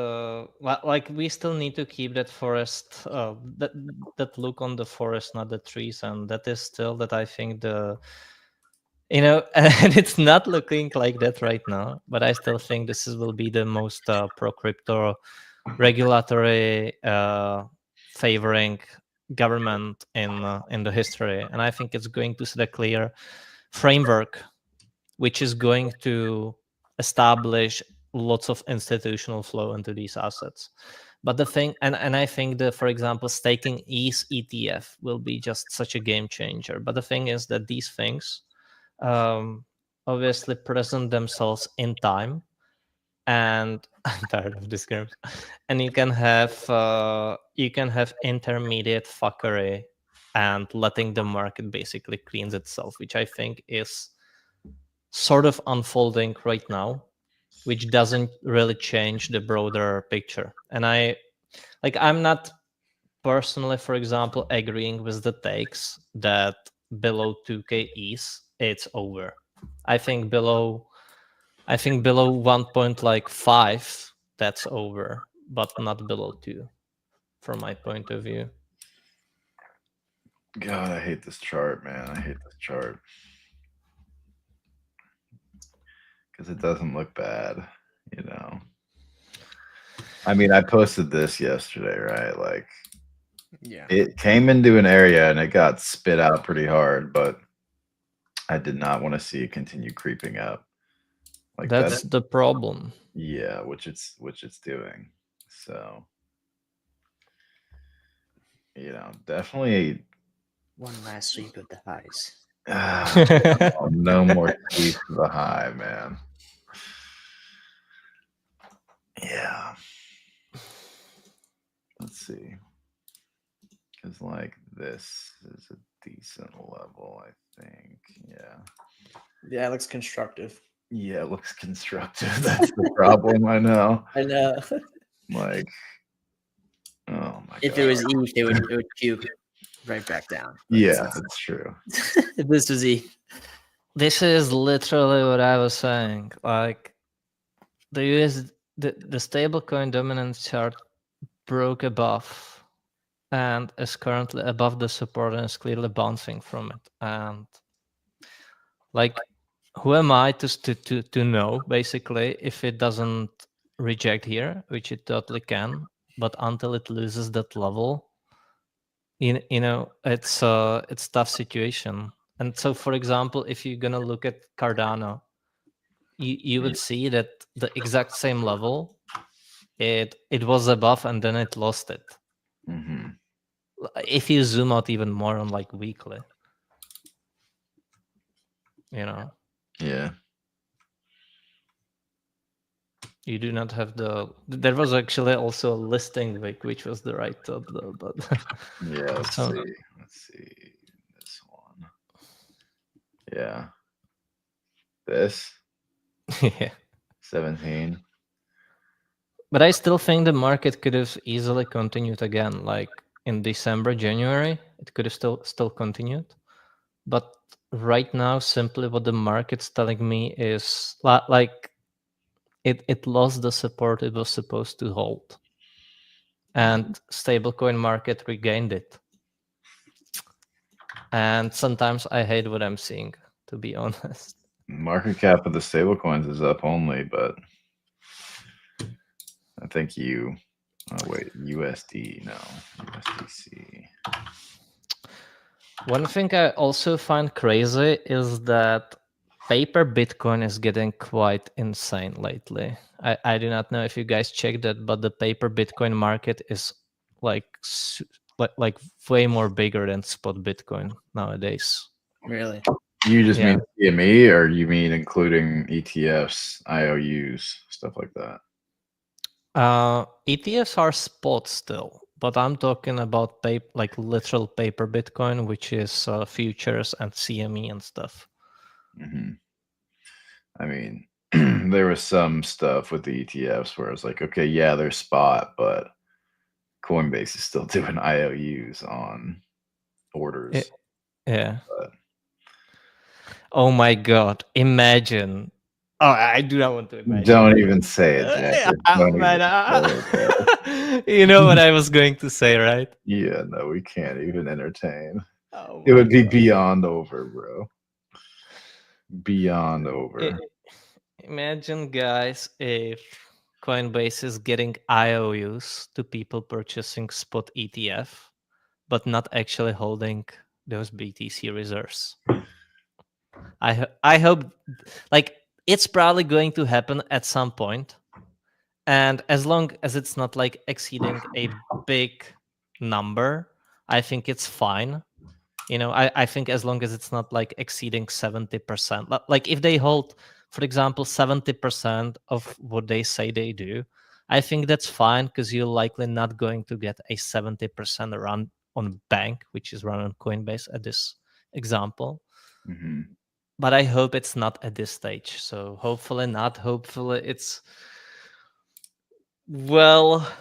like we still need to keep that forest, that look on the forest, not the trees, and that is still that I think and it's not looking like that right now, but I still think will be the most pro crypto regulatory favoring government in the history, and I think it's going to set a clear framework which is going to establish lots of institutional flow into these assets. But the thing, and I think that, for example, staking ETH ETF will be just such a game changer. But the thing is that these things obviously present themselves in time, and I'm tired of this game. And you can have intermediate fuckery and letting the market basically cleans itself, which I think is sort of unfolding right now, which doesn't really change the broader picture. And I'm not personally, for example, agreeing with the takes that below 2k ETH it's over. I think below 1.5 that's over, but not below 2 from my point of view. God, I hate this chart, man. I hate this chart. Because it doesn't look bad, I mean, I posted this yesterday, right? Like, Yeah. it came into an area and it got spit out pretty hard, but I did not want to see it continue creeping up. Like That's the problem. Yeah, which it's doing. So, definitely One last sweep of the highs. no more sweep to the high, man. Yeah. Let's see. Because like this is a decent level, I think. Yeah. Yeah, it looks constructive. Yeah, it looks constructive. That's the problem. I know. I know. Like, oh my If God. it was ETH, it would puke right back down. But Yeah, that's true. if this was ETH. This is literally what I was saying. Like the stablecoin dominance chart broke above and is currently above the support and is clearly bouncing from it. And like, who am I to know basically if it doesn't reject here, which it totally can, but until it loses that level, it's tough situation. And so, for example, if you're gonna look at Cardano, you would see that the exact same level, it was above and then it lost it. Mm-hmm. If you zoom out even more on like weekly, Yeah. you do not have there was actually also a listing week, which was the right top though, but Yeah, let's so, see. Let's see this one. Yeah. This yeah. 17. But I still think the market could have easily continued again, like in December, January. It could have still continued. But right now, simply what the market's telling me is like it lost the support it was supposed to hold, and stablecoin market regained it. And sometimes I hate what I'm seeing, to be honest. Market cap of the stablecoins is up only, but I think USD, no, USDC. One thing I also find crazy is that paper Bitcoin is getting quite insane lately. I do not know if you guys checked that, but the paper Bitcoin market is like way more bigger than spot Bitcoin nowadays. Really? You just Yeah. mean CME, or you mean including ETFs, IOUs, stuff like that? ETFs are spot still, but I'm talking about like literal paper Bitcoin, which is futures and CME and stuff. Mm-hmm. I mean, there was some stuff with the ETFs where it's like, okay, yeah, they're spot, but Coinbase is still doing IOUs on orders. Yeah. But Oh my God! Imagine. Oh, I do not want to imagine. don't even say it, Jack. You know what I was going to say, right? Yeah, no, we can't even entertain. Oh It would my be God. beyond over, bro. Beyond over. Imagine, guys, if Coinbase is getting IOUs to people purchasing spot ETF, but not actually holding those BTC reserves. I hope, like, it's probably going to happen at some point, and as long as it's not like exceeding a big number, I think it's fine. You know, I think as long as it's not like exceeding 70%, like if they hold, for example, 70% of what they say they do, I think that's fine, because you're likely not going to get a 70% run on bank, which is run on Coinbase at this example. Mm-hmm. But I hope it's not at this stage. So hopefully not. Hopefully it's well,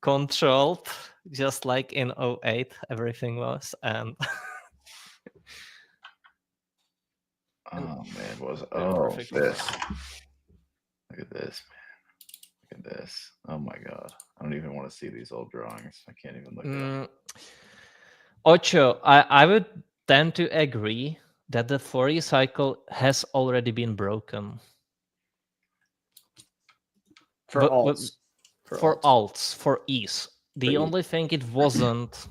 controlled, just like in 08 everything was. And Oh man, was perfect. this? Look at this, man. Look at this. Oh my god. I don't even want to see these old drawings. I can't even look at them. Ocho, I would tend to agree that the Fourier cycle has already been broken. For alts. For alts, for ETH. The only thing it wasn't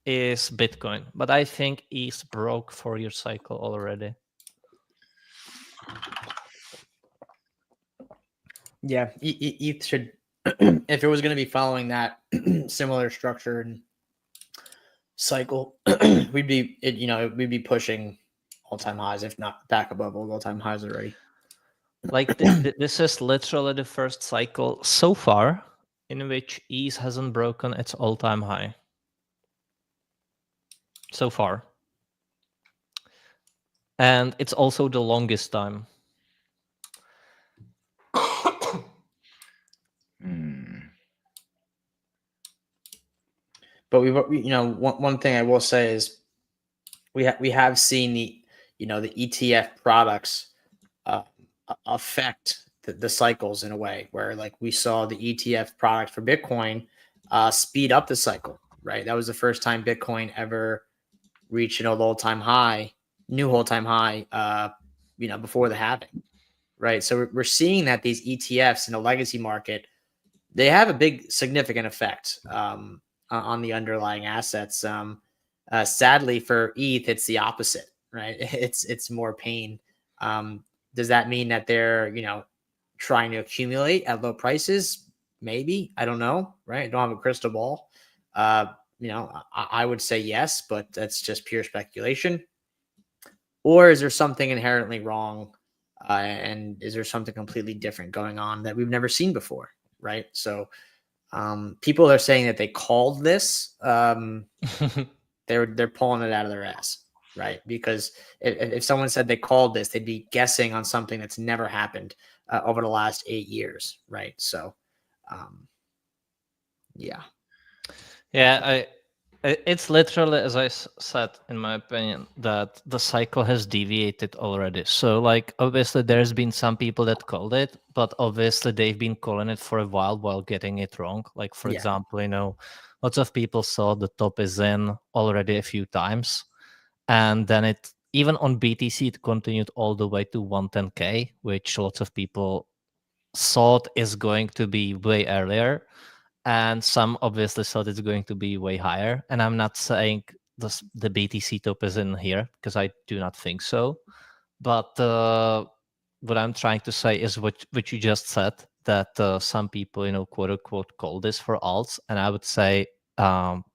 is Bitcoin, but I think ETH broke Fourier cycle already. Yeah, ETH should, if it was going to be following that similar structure and cycle, we'd be pushing all-time highs, if not back above all-time highs already. Like this is literally the first cycle so far in which ETH hasn't broken its all-time high. So far. And it's also the longest time. But one thing I will say is we have seen the ETF products affect the cycles in a way where, like, we saw the ETF product for Bitcoin speed up the cycle, right? That was the first time Bitcoin ever reached new all-time high, before the halving, right? So we're seeing that these ETFs in the legacy market, they have a big significant effect on the underlying assets. Sadly for ETH, it's the opposite, right? It's more pain. Does that mean that they're, trying to accumulate at low prices? Maybe. I don't know, right? I don't have a crystal ball. I would say yes, but that's just pure speculation. Or is there something inherently wrong? And is there something completely different going on that we've never seen before, right? So people are saying that they called this. They're pulling it out of their ass, right? Because if someone said they called this, they'd be guessing on something that's never happened over the last 8 years, right? So Yeah. Yeah, it's literally, as I said, in my opinion, that the cycle has deviated already. So, like, obviously, there's been some people that called it, but obviously, they've been calling it for a while getting it wrong. Like, for Yeah. example, lots of people saw the top is in already a few times, and then it even on BTC it continued all the way to 110K, which lots of people thought is going to be way earlier, and some obviously thought it's going to be way higher. And I'm not saying the BTC top is in here, because I do not think so. But what I'm trying to say is what you just said, that some people, quote unquote, call this for alts, and I would say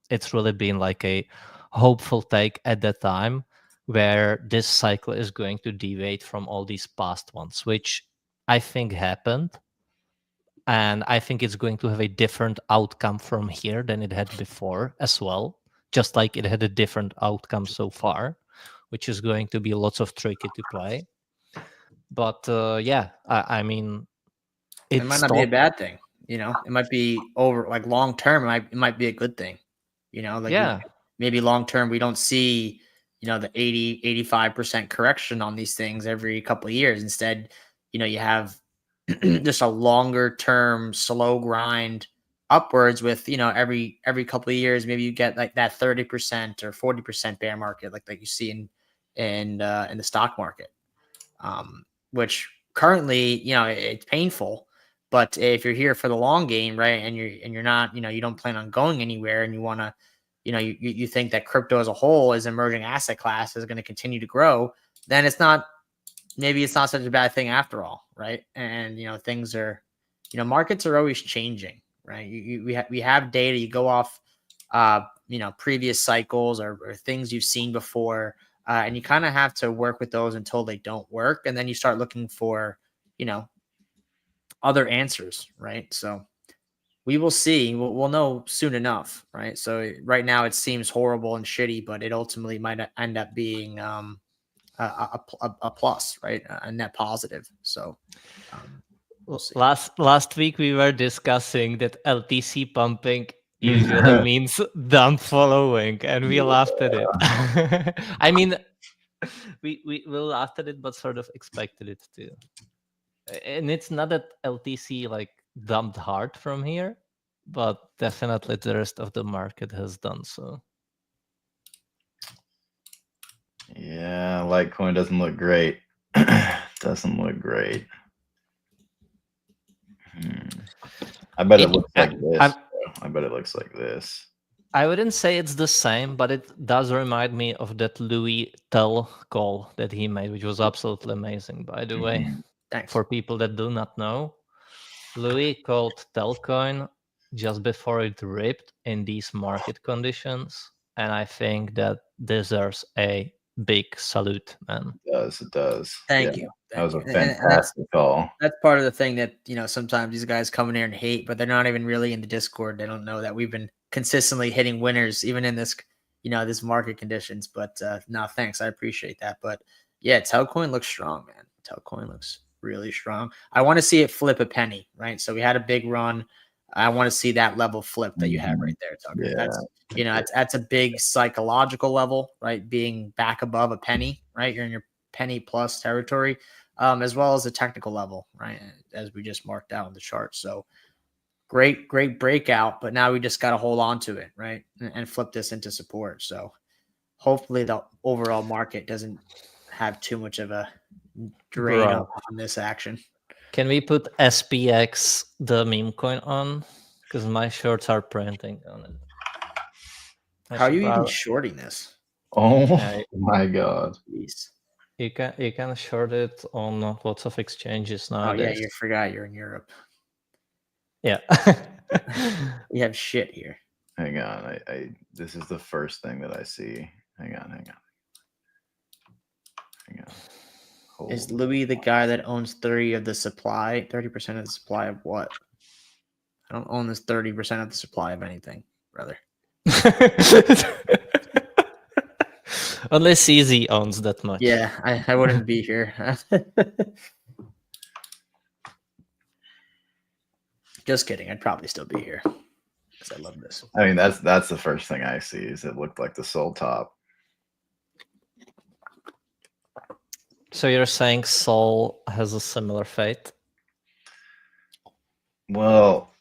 it's really been like a hopeful take at that time, where this cycle is going to deviate from all these past ones, which I think happened. And I think it's going to have a different outcome from here than it had before as well, just like it had a different outcome so far, which is going to be lots of tricky to play. But yeah, I mean, It might not be a bad thing. It might be over like long term. It might be a good thing. Like yeah, maybe long term we don't see the 80-85% correction on these things every couple of years. Instead, you have just a longer term slow grind upwards with every couple of years maybe you get like that 30% or 40% bear market like you see in the stock market, which currently it's painful. But if you're here for the long game, right, and you're not, you don't plan on going anywhere, and you want to, you think that crypto as a whole, as an emerging asset class, is going to continue to grow, then maybe it's not such a bad thing after all, right? And things are, markets are always changing, right? We have data. You go off, previous cycles or things you've seen before, and you kind of have to work with those until they don't work, and then you start looking for, other answers, right? So we will see. We'll know soon enough, right? So right now it seems horrible and shitty, but it ultimately might end up being a plus, right? A net positive. So we'll see. Last week we were discussing that LTC pumping usually means dump following, and we laughed at it. I mean, we laughed at it, but sort of expected it too. And it's not that LTC like dumped hard from here, but definitely the rest of the market has done so. Yeah, Litecoin doesn't look great. Doesn't look great. I bet it looks like this. I bet it looks like this. I wouldn't say it's the same, but it does remind me of that Louis Tell call that he made, which was absolutely amazing, by the way. Thanks. For people that do not know, Louis called Telcoin just before it ripped in these market conditions, and I think that deserves a big salute, man. It does. Thank you. That was a fantastic call. That's part of the thing that, sometimes these guys come in here and hate, but they're not even really in the Discord. They don't know that we've been consistently hitting winners, even in this, this market conditions. But no, thanks. I appreciate that. But yeah, Telcoin looks strong, man. Telcoin looks really strong. I want to see it flip a penny, right? So we had a big run. I want to see that level flip that you have right there, Tucker. Yeah. That's a big psychological level, right? Being back above a penny, right? You're in your penny plus territory, as well as a technical level, right? As we just marked out on the chart. So great breakout, but now we just got to hold on to it, right? And flip this into support. So hopefully the overall market doesn't have too much of a drain on this action. Can we put SPX, the meme coin, on? Because my shorts are printing on it. How are you even shorting this? Oh my god! Jeez. You can short it on lots of exchanges nowadays. Oh yeah, you forgot you're in Europe. Yeah. We have shit here. Hang on, this is the first thing that I see. Hang on. Is Louis the guy that owns 30% of the supply of what? I don't own this 30% of the supply of anything, brother. Unless Easy owns that much. Yeah, I wouldn't be here. Just kidding. I'd probably still be here because I love this. I mean, that's the first thing I see is it looked like the Sol top. So you're saying Sol has a similar fate? Well,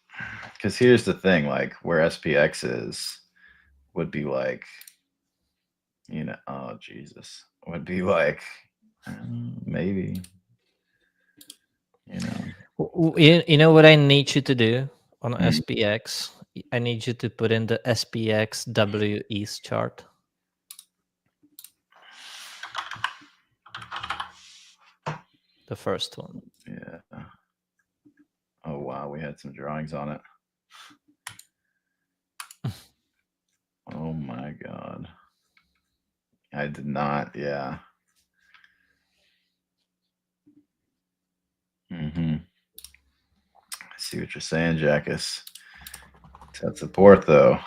because here's the thing, like where SPX is would be like, oh Jesus, would be like maybe, You know what I need you to do on SPX? I need you to put in the SPX W East chart. The first one. Yeah. Oh wow, we had some drawings on it. Oh my God. I did not, yeah. I see what you're saying, Jackus. It's that support though.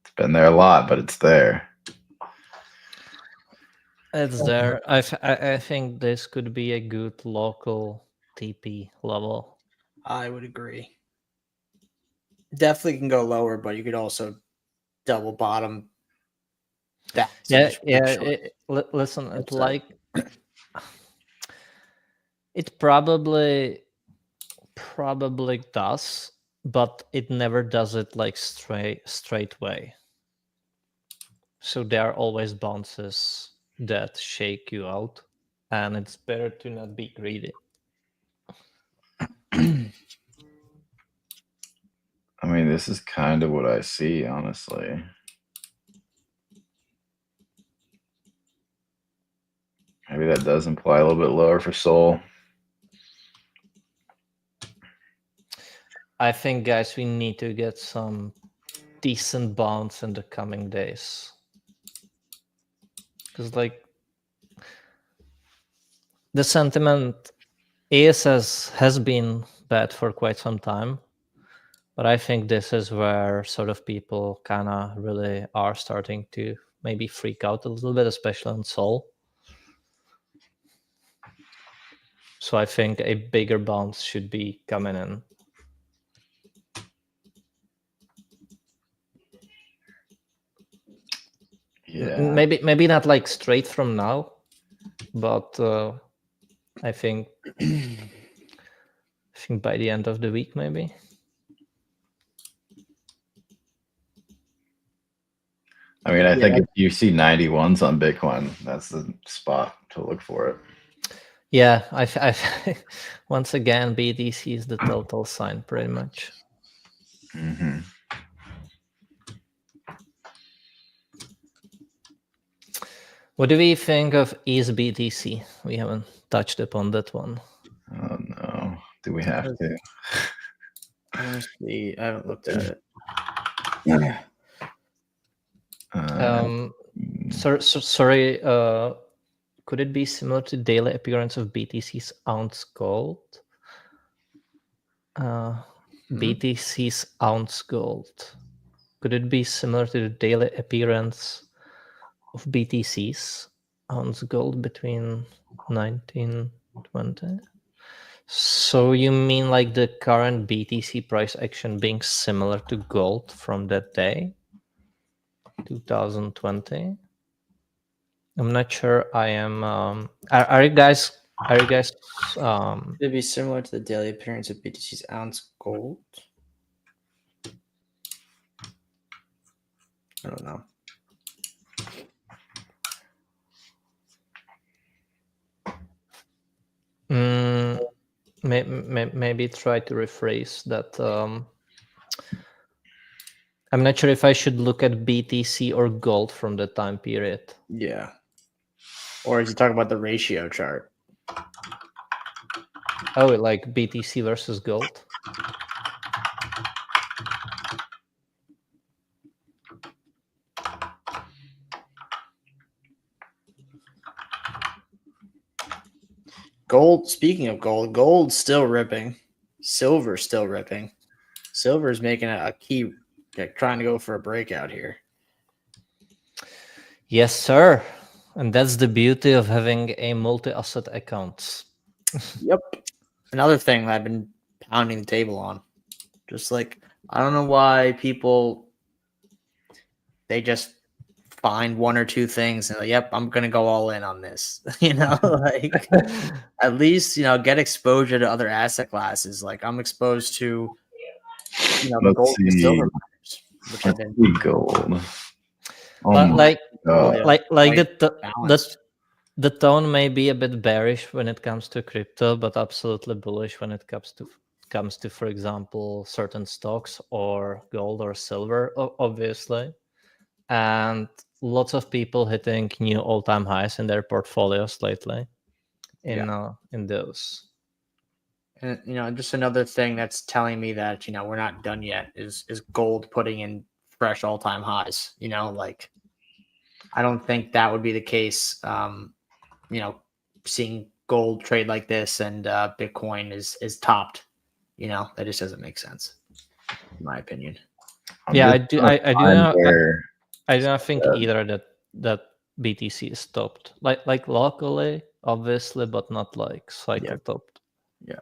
It's been there a lot, but it's there. It's there. I think this could be a good local TP level. I would agree. Definitely can go lower, but you could also double bottom that. Listen, it's like it probably does, but it never does it like straight way. So there are always bounces that shake you out, and it's better to not be greedy. I mean, this is kind of what I see, honestly. Maybe that does imply a little bit lower for Sol. I think, guys, we need to get some decent bounce in the coming days. Because, like, the sentiment has been bad for quite some time. But I think this is where sort of people kind of really are starting to maybe freak out a little bit, especially on Sol. So I think a bigger bounce should be coming in. Yeah. Maybe not like straight from now, but I think by the end of the week, maybe. I mean, I think if you see 91s on Bitcoin, that's the spot to look for it. Yeah, I once again, BTC is the total sign, pretty much. What do we think of ETH BTC? We haven't touched upon that one. Oh no, do we have to? Honestly, I haven't looked at it. Sorry. Could it be similar to daily appearance of BTC's ounce gold? BTC's ounce gold. Could it be similar to the daily appearance of BTC's ounce gold between 1920? So you mean like the current BTC price action being similar to gold from that day, 2020? I'm not sure. I am. Are you guys? It'd be similar to the daily appearance of BTC's ounce gold. I don't know. Maybe try to rephrase that. I'm not sure if I should look at BTC or gold from the time period. Yeah. Or is he talking about the ratio chart? Oh, like BTC versus gold? Gold, speaking of gold, gold's still ripping. Silver's still ripping. Silver's making a key, trying to go for a breakout here. Yes, sir. And that's the beauty of having a multi-asset account. Yep. Another thing that I've been pounding the table on. Just like I don't know why people they just find one or two things and like, yep, I'm gonna go all in on this. Like at least get exposure to other asset classes. Like I'm exposed to Let's gold and see. silver miners, which have Let's been see gold. Oh But my like God. like the balanced. the tone may be a bit bearish when it comes to crypto, but absolutely bullish when it comes to, for example, certain stocks or gold or silver, obviously. And lots of people hitting new all-time highs in their portfolios lately in those. And just another thing that's telling me that we're not done yet is gold putting in fresh all-time highs. Like I don't think that would be the case. Seeing gold trade like this and Bitcoin is topped. That just doesn't make sense, in my opinion. Yeah, I do not. I do not think either that BTC is topped. Like locally, obviously, but not like cycle topped. Yeah.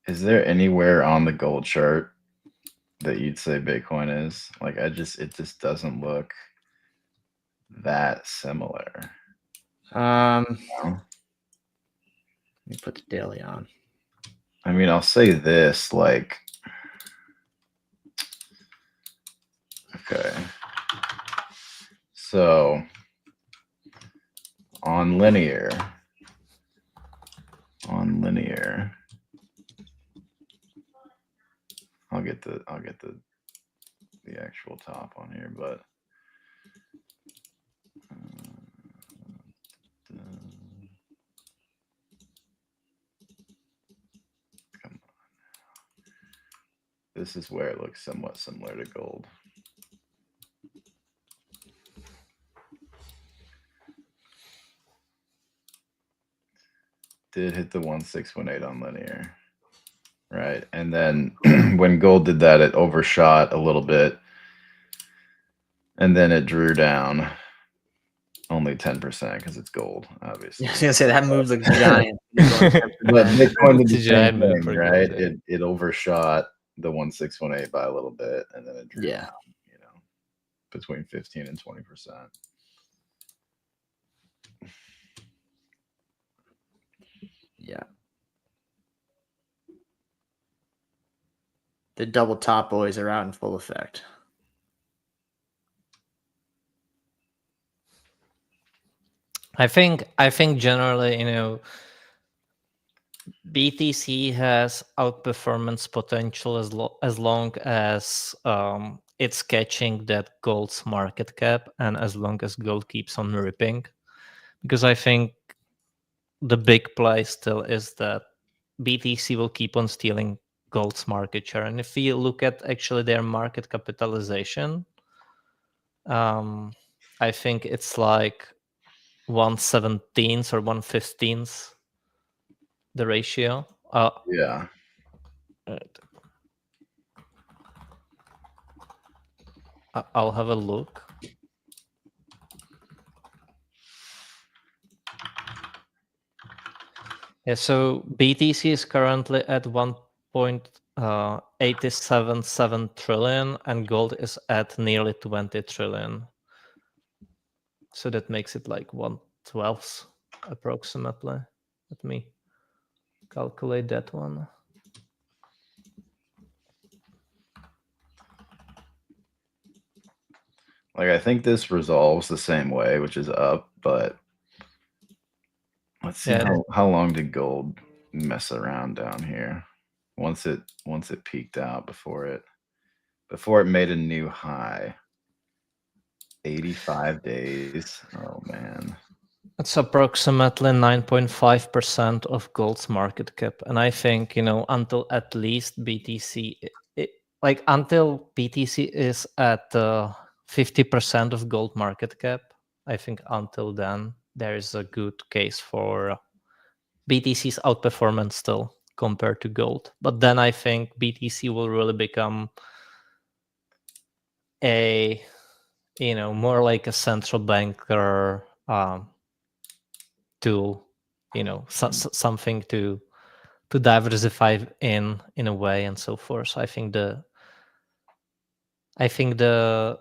Is there anywhere on the gold chart that you'd say Bitcoin is? Like it just doesn't look that similar. Let me put the daily on. I mean, I'll say this, like, okay. So on linear, I'll get the actual top on here, but come on. This is where it looks somewhat similar to gold. Did hit the 1618 on linear, right? And then when gold did that, it overshot a little bit, and then it drew down only 10% because it's gold, obviously. I was gonna say that moves like giant. But Bitcoin did the It's a giant same move thing, for right? gold, yeah. It overshot the 1618 by a little bit, and then it drew down, between 15 and 20%. Yeah. The double top boys are out in full effect. I think generally, BTC has outperformance potential as long as it's catching that gold's market cap and as long as gold keeps on ripping. Because I think the big play still is that BTC will keep on stealing gold's market share. And if you look at actually their market capitalization, I think it's like 1/17 or 1/15 the ratio. Yeah. I'll have a look. Yeah, so BTC is currently at 1.877 trillion and gold is at nearly 20 trillion. So that makes it like 1/12 approximately. Let me calculate that one. Like I think this resolves the same way, which is up, but let's see how long did gold mess around down here once it peaked out before it made a new high. 85 days. Oh man. It's approximately 9.5% of gold's market cap. And I think, until at least BTC, until BTC is at 50% of gold market cap, I think until then, there is a good case for BTC's outperformance still compared to gold. But then I think BTC will really become a, more like a central banker tool, something to diversify in a way and so forth. So I think the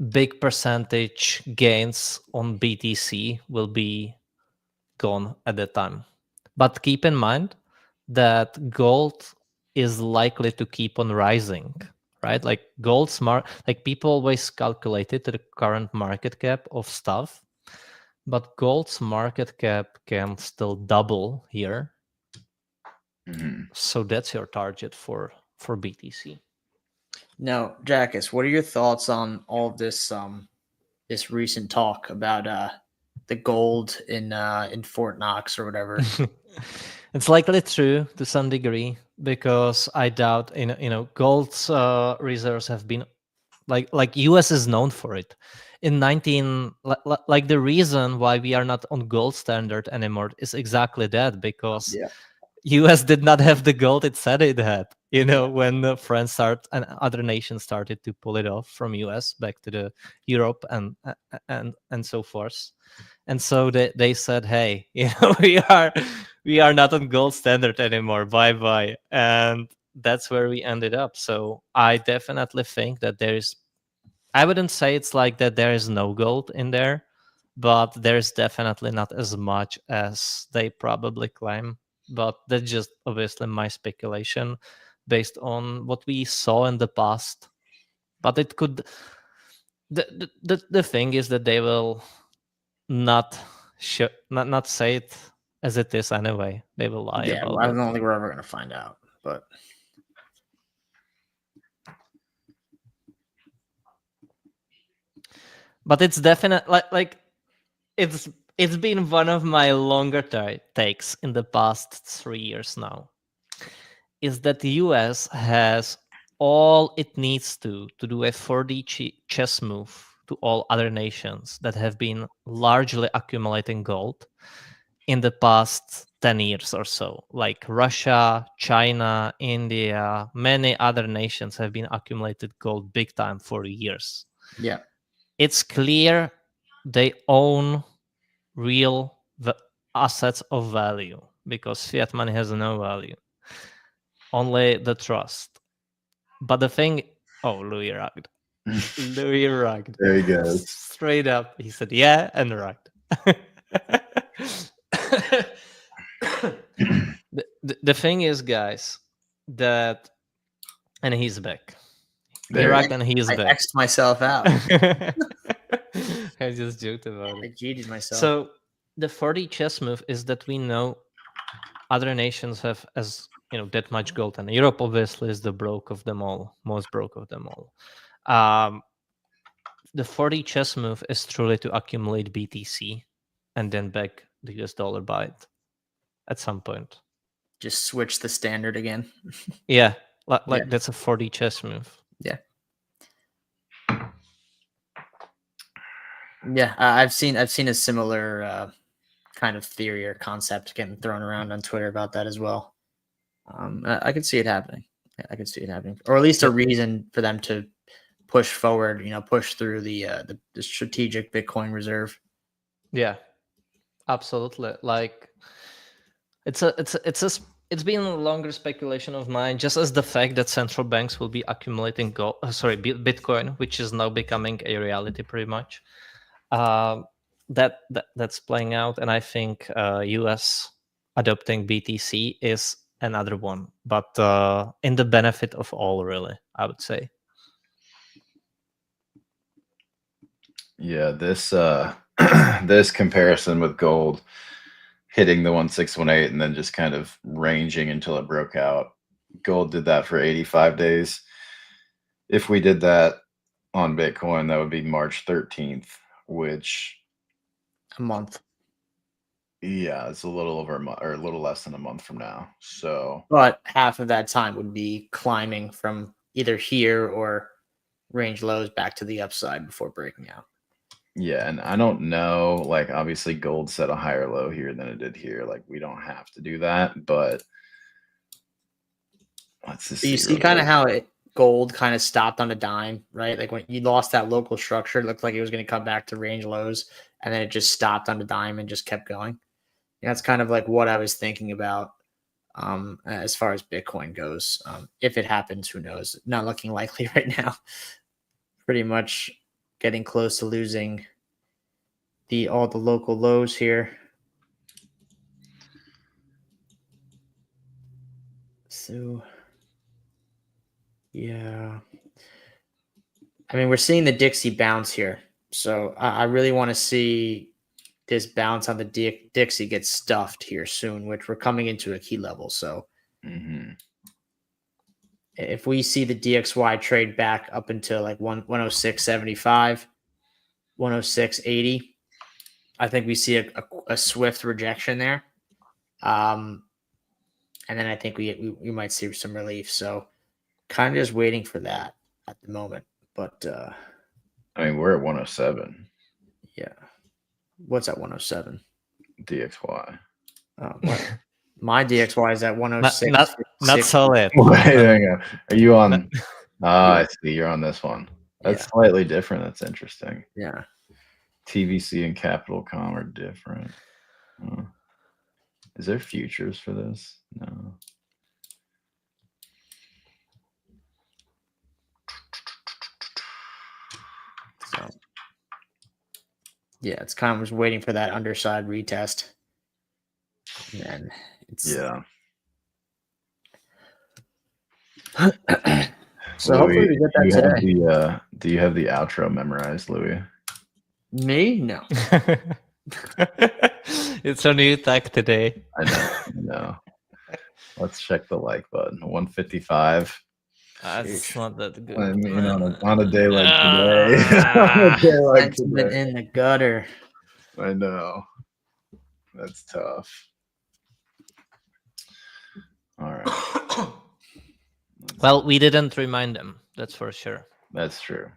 big percentage gains on BTC will be gone at that time. But keep in mind that gold is likely to keep on rising, right? Like people always calculate it to the current market cap of stuff, but gold's market cap can still double here. Mhm. So that's your target for BTC. Now, Jackus, what are your thoughts on all of this this recent talk about the gold in Fort Knox or whatever? It's likely true to some degree because I doubt gold's reserves have been like US is known for it. In 19 like the reason why we are not on gold standard anymore is exactly that, because Yeah. US did not have the gold it said it had. When France started and other nations started to pull it off from US back to the Europe and so forth. And so they said, hey, we are not on gold standard anymore. Bye bye. And that's where we ended up. So I definitely think that I wouldn't say it's like that there is no gold in there, but there's definitely not as much as they probably claim. But that's just obviously my speculation based on what we saw in the past. But it could. The thing is that they will not not say it as it is anyway. They will lie Yeah, about I it. don't think we're ever going to find out. But it's definite like it's been one of my longer takes in the past 3 years now, is that the US has all it needs to do a 4D chess move to all other nations that have been largely accumulating gold in the past 10 years or so. Like Russia, China, India, many other nations have been accumulated gold big time for years. Yeah. It's clear they own real assets of value, because fiat money has no value, only the trust. But the thing, Louis rugged. Louis rugged. There he goes. Straight up, he said, yeah, and rugged. the thing is, guys, that, and he's back. He There. rugged and he is I back. X'd myself out. I just joked about I it. cheated myself. So the 4D chess move is that we know other nations have that much gold, and Europe obviously is the broke of them all, most broke of them all. The 4D chess move is truly to accumulate BTC and then back the US dollar by it at some point. Just switch the standard again. Yeah, like Yeah. that's a 4D chess move. Yeah. Yeah, I've seen a similar kind of theory or concept getting thrown around on Twitter about that as well. I could see it happening. Yeah, I could see it happening, or at least a reason for them to push forward. Push through the strategic Bitcoin reserve. Yeah, absolutely. Like it's been a longer speculation of mine, just as the fact that central banks will be accumulating Bitcoin, which is now becoming a reality pretty much. That's playing out, and I think US adopting BTC is another one, but in the benefit of all, really, I would say. Yeah, this this comparison with gold hitting the 1618 and then just kind of ranging until it broke out. Gold did that for 85 days. If we did that on Bitcoin, that would be March 13th, which A month. Yeah, it's a little over a month, or a little less than a month from now. So, But half of that time would be climbing from either here or range lows back to the upside before breaking out. yeah, and I don't know, like obviously gold set a higher low here than it did here. Like we don't have to do that, but let's just You see kind of how gold kind of stopped on a dime, right? Like when you lost that local structure, it looked like it was going to come back to range lows, and then it just stopped on a dime and just kept going. And that's kind of like what I was thinking about as far as Bitcoin goes. If it happens, who knows? Not looking likely right now. Pretty much getting close to losing all the local lows here. So yeah, I mean, we're seeing the Dixie bounce here. So I really want to see this bounce on the Dixie get stuffed here soon, which we're coming into a key level. So if we see the DXY trade back up until like 106.75, 106.80, I think we see a swift rejection there. And then I think we might see some relief. So kind of just waiting for that at the moment. But I mean, we're at 107 yeah. What's at 107? DXY. My DXY is at 106. Not solid. Wait, hang on. Are you on? I see. You're on this one. That's slightly different. That's interesting. Yeah. TVC and Capital Com are different. Is there futures for this? No. So, yeah, it's kind of just waiting for that underside retest. And then it's so Louis, hopefully we get that today. Do you have the outro memorized, Louis? Me? No. It's a new tech today. I know. Let's check the like button. 155. It's not that good. I mean, on a day like today. On a day like today. In the gutter. I know. That's tough. All right. Well, we didn't remind them. That's for sure. That's true.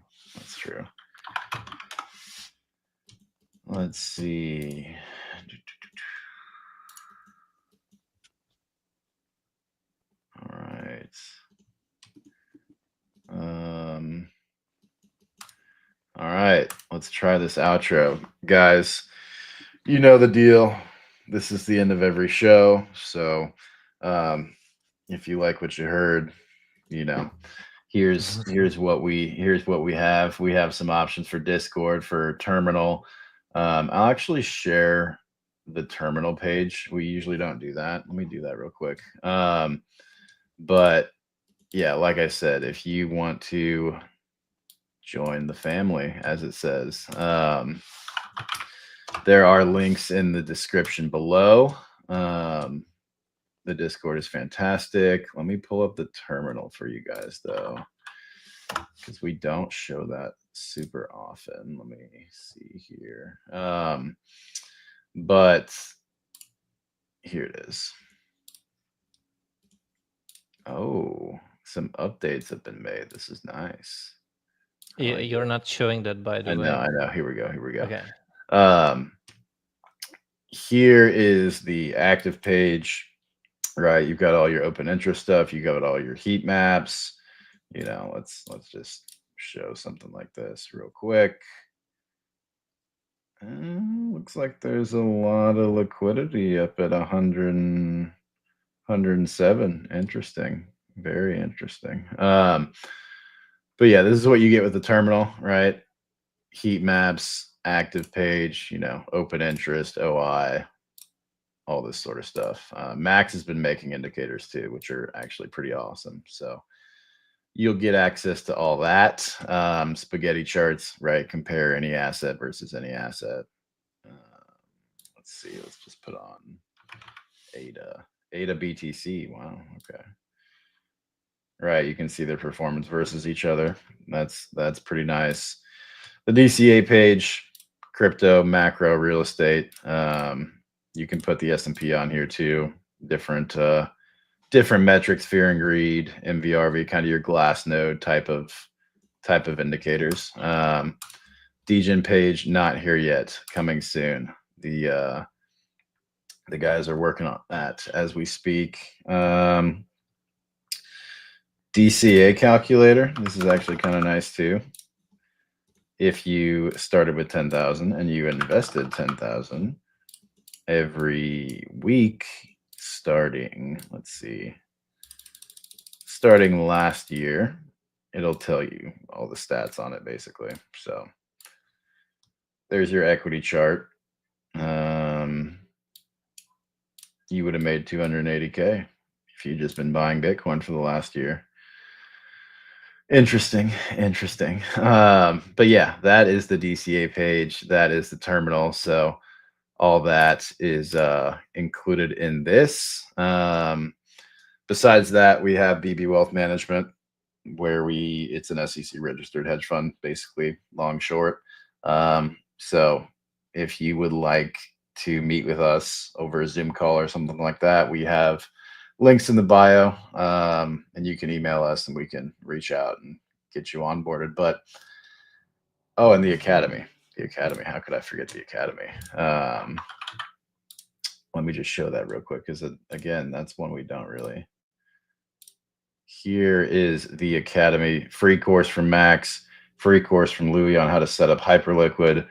Let's see. All right. All right. Let's try this outro. Guys, you know the deal. This is the end of every show. So if you like what you heard, here's what we have. We have some options for Discord, for Terminal. I'll actually share the Terminal page. We usually don't do that. Let me do that real quick. But yeah, like I said, if you want to join the family, as it says, there are links in the description below. The Discord is fantastic. Let me pull up the Terminal for you guys, though, because we don't show that super often. Let me see here. But here it is. Oh, some updates have been made. This is nice. You're not showing that, by the way. I know. Here we go. Okay. Here is the active page, right? You've got all your open interest stuff. You got all your heat maps. Let's just show something like this real quick. Looks like there's a lot of liquidity up at 107. Interesting. Very interesting. But yeah, this is what you get with the Terminal, right? Heat maps, active page, open interest, OI, all this sort of stuff. Max has been making indicators too, which are actually pretty awesome. So you'll get access to all that. Spaghetti charts, right? Compare any asset versus any asset. Let's see. Let's just put on ADA BTC. Wow. Okay. Right. You can see their performance versus each other. That's pretty nice. The DCA page, crypto, macro, real estate. You can put the S&P on here too. Different metrics, fear and greed, MVRV, kind of your Glassnode type of indicators. DGen page, not here yet, coming soon. The guys are working on that as we speak. DCA calculator. This is actually kind of nice too. If you started with 10,000 and you invested 10,000 every week, starting, let's see, starting last year, it'll tell you all the stats on it basically. So there's your equity chart. You would have made 280K if you'd just been buying Bitcoin for the last year. Interesting. But yeah, that is the DCA page. That is the terminal. So all that is included in this. Besides that, we have BB Wealth Management, where it's an SEC registered hedge fund, basically long short. So if you would like to meet with us over a Zoom call or something like that, we have links in the bio, and you can email us and we can reach out and get you onboarded. But and the academy, how could I forget the academy? Let me just show that real quick, because again, that's one we don't really. Here is the academy, free course from Max, free course from Louis on how to set up Hyperliquid.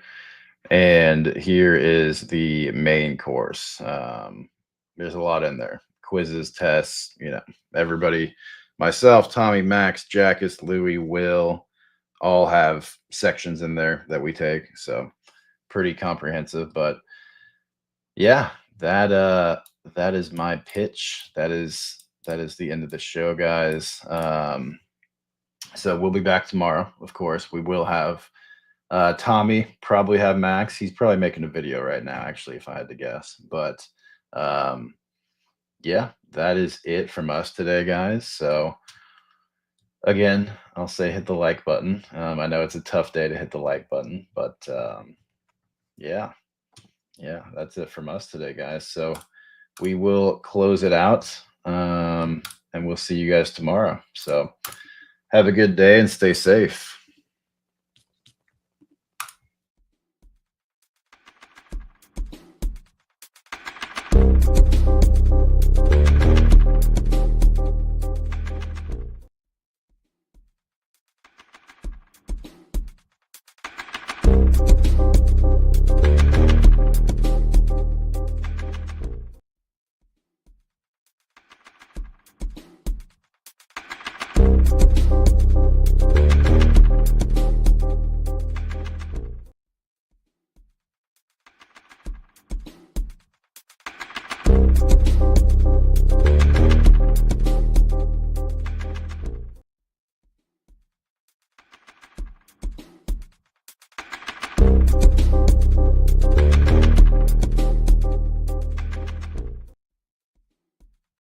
And here is the main course. There's a lot in there. Quizzes, tests, everybody, myself, Tommy, Max, Jackus, Louis, Will, all have sections in there that we take. So pretty comprehensive. But yeah, that is my pitch. That is the end of the show, guys. So we'll be back tomorrow. Of course, we will have Tommy, probably have Max. He's probably making a video right now, actually, if I had to guess. But yeah, that is it from us today, guys. So again, I'll say hit the like button. I know it's a tough day to hit the like button, but yeah, that's it from us today, guys. So we will close it out, and we'll see you guys tomorrow. So have a good day and stay safe.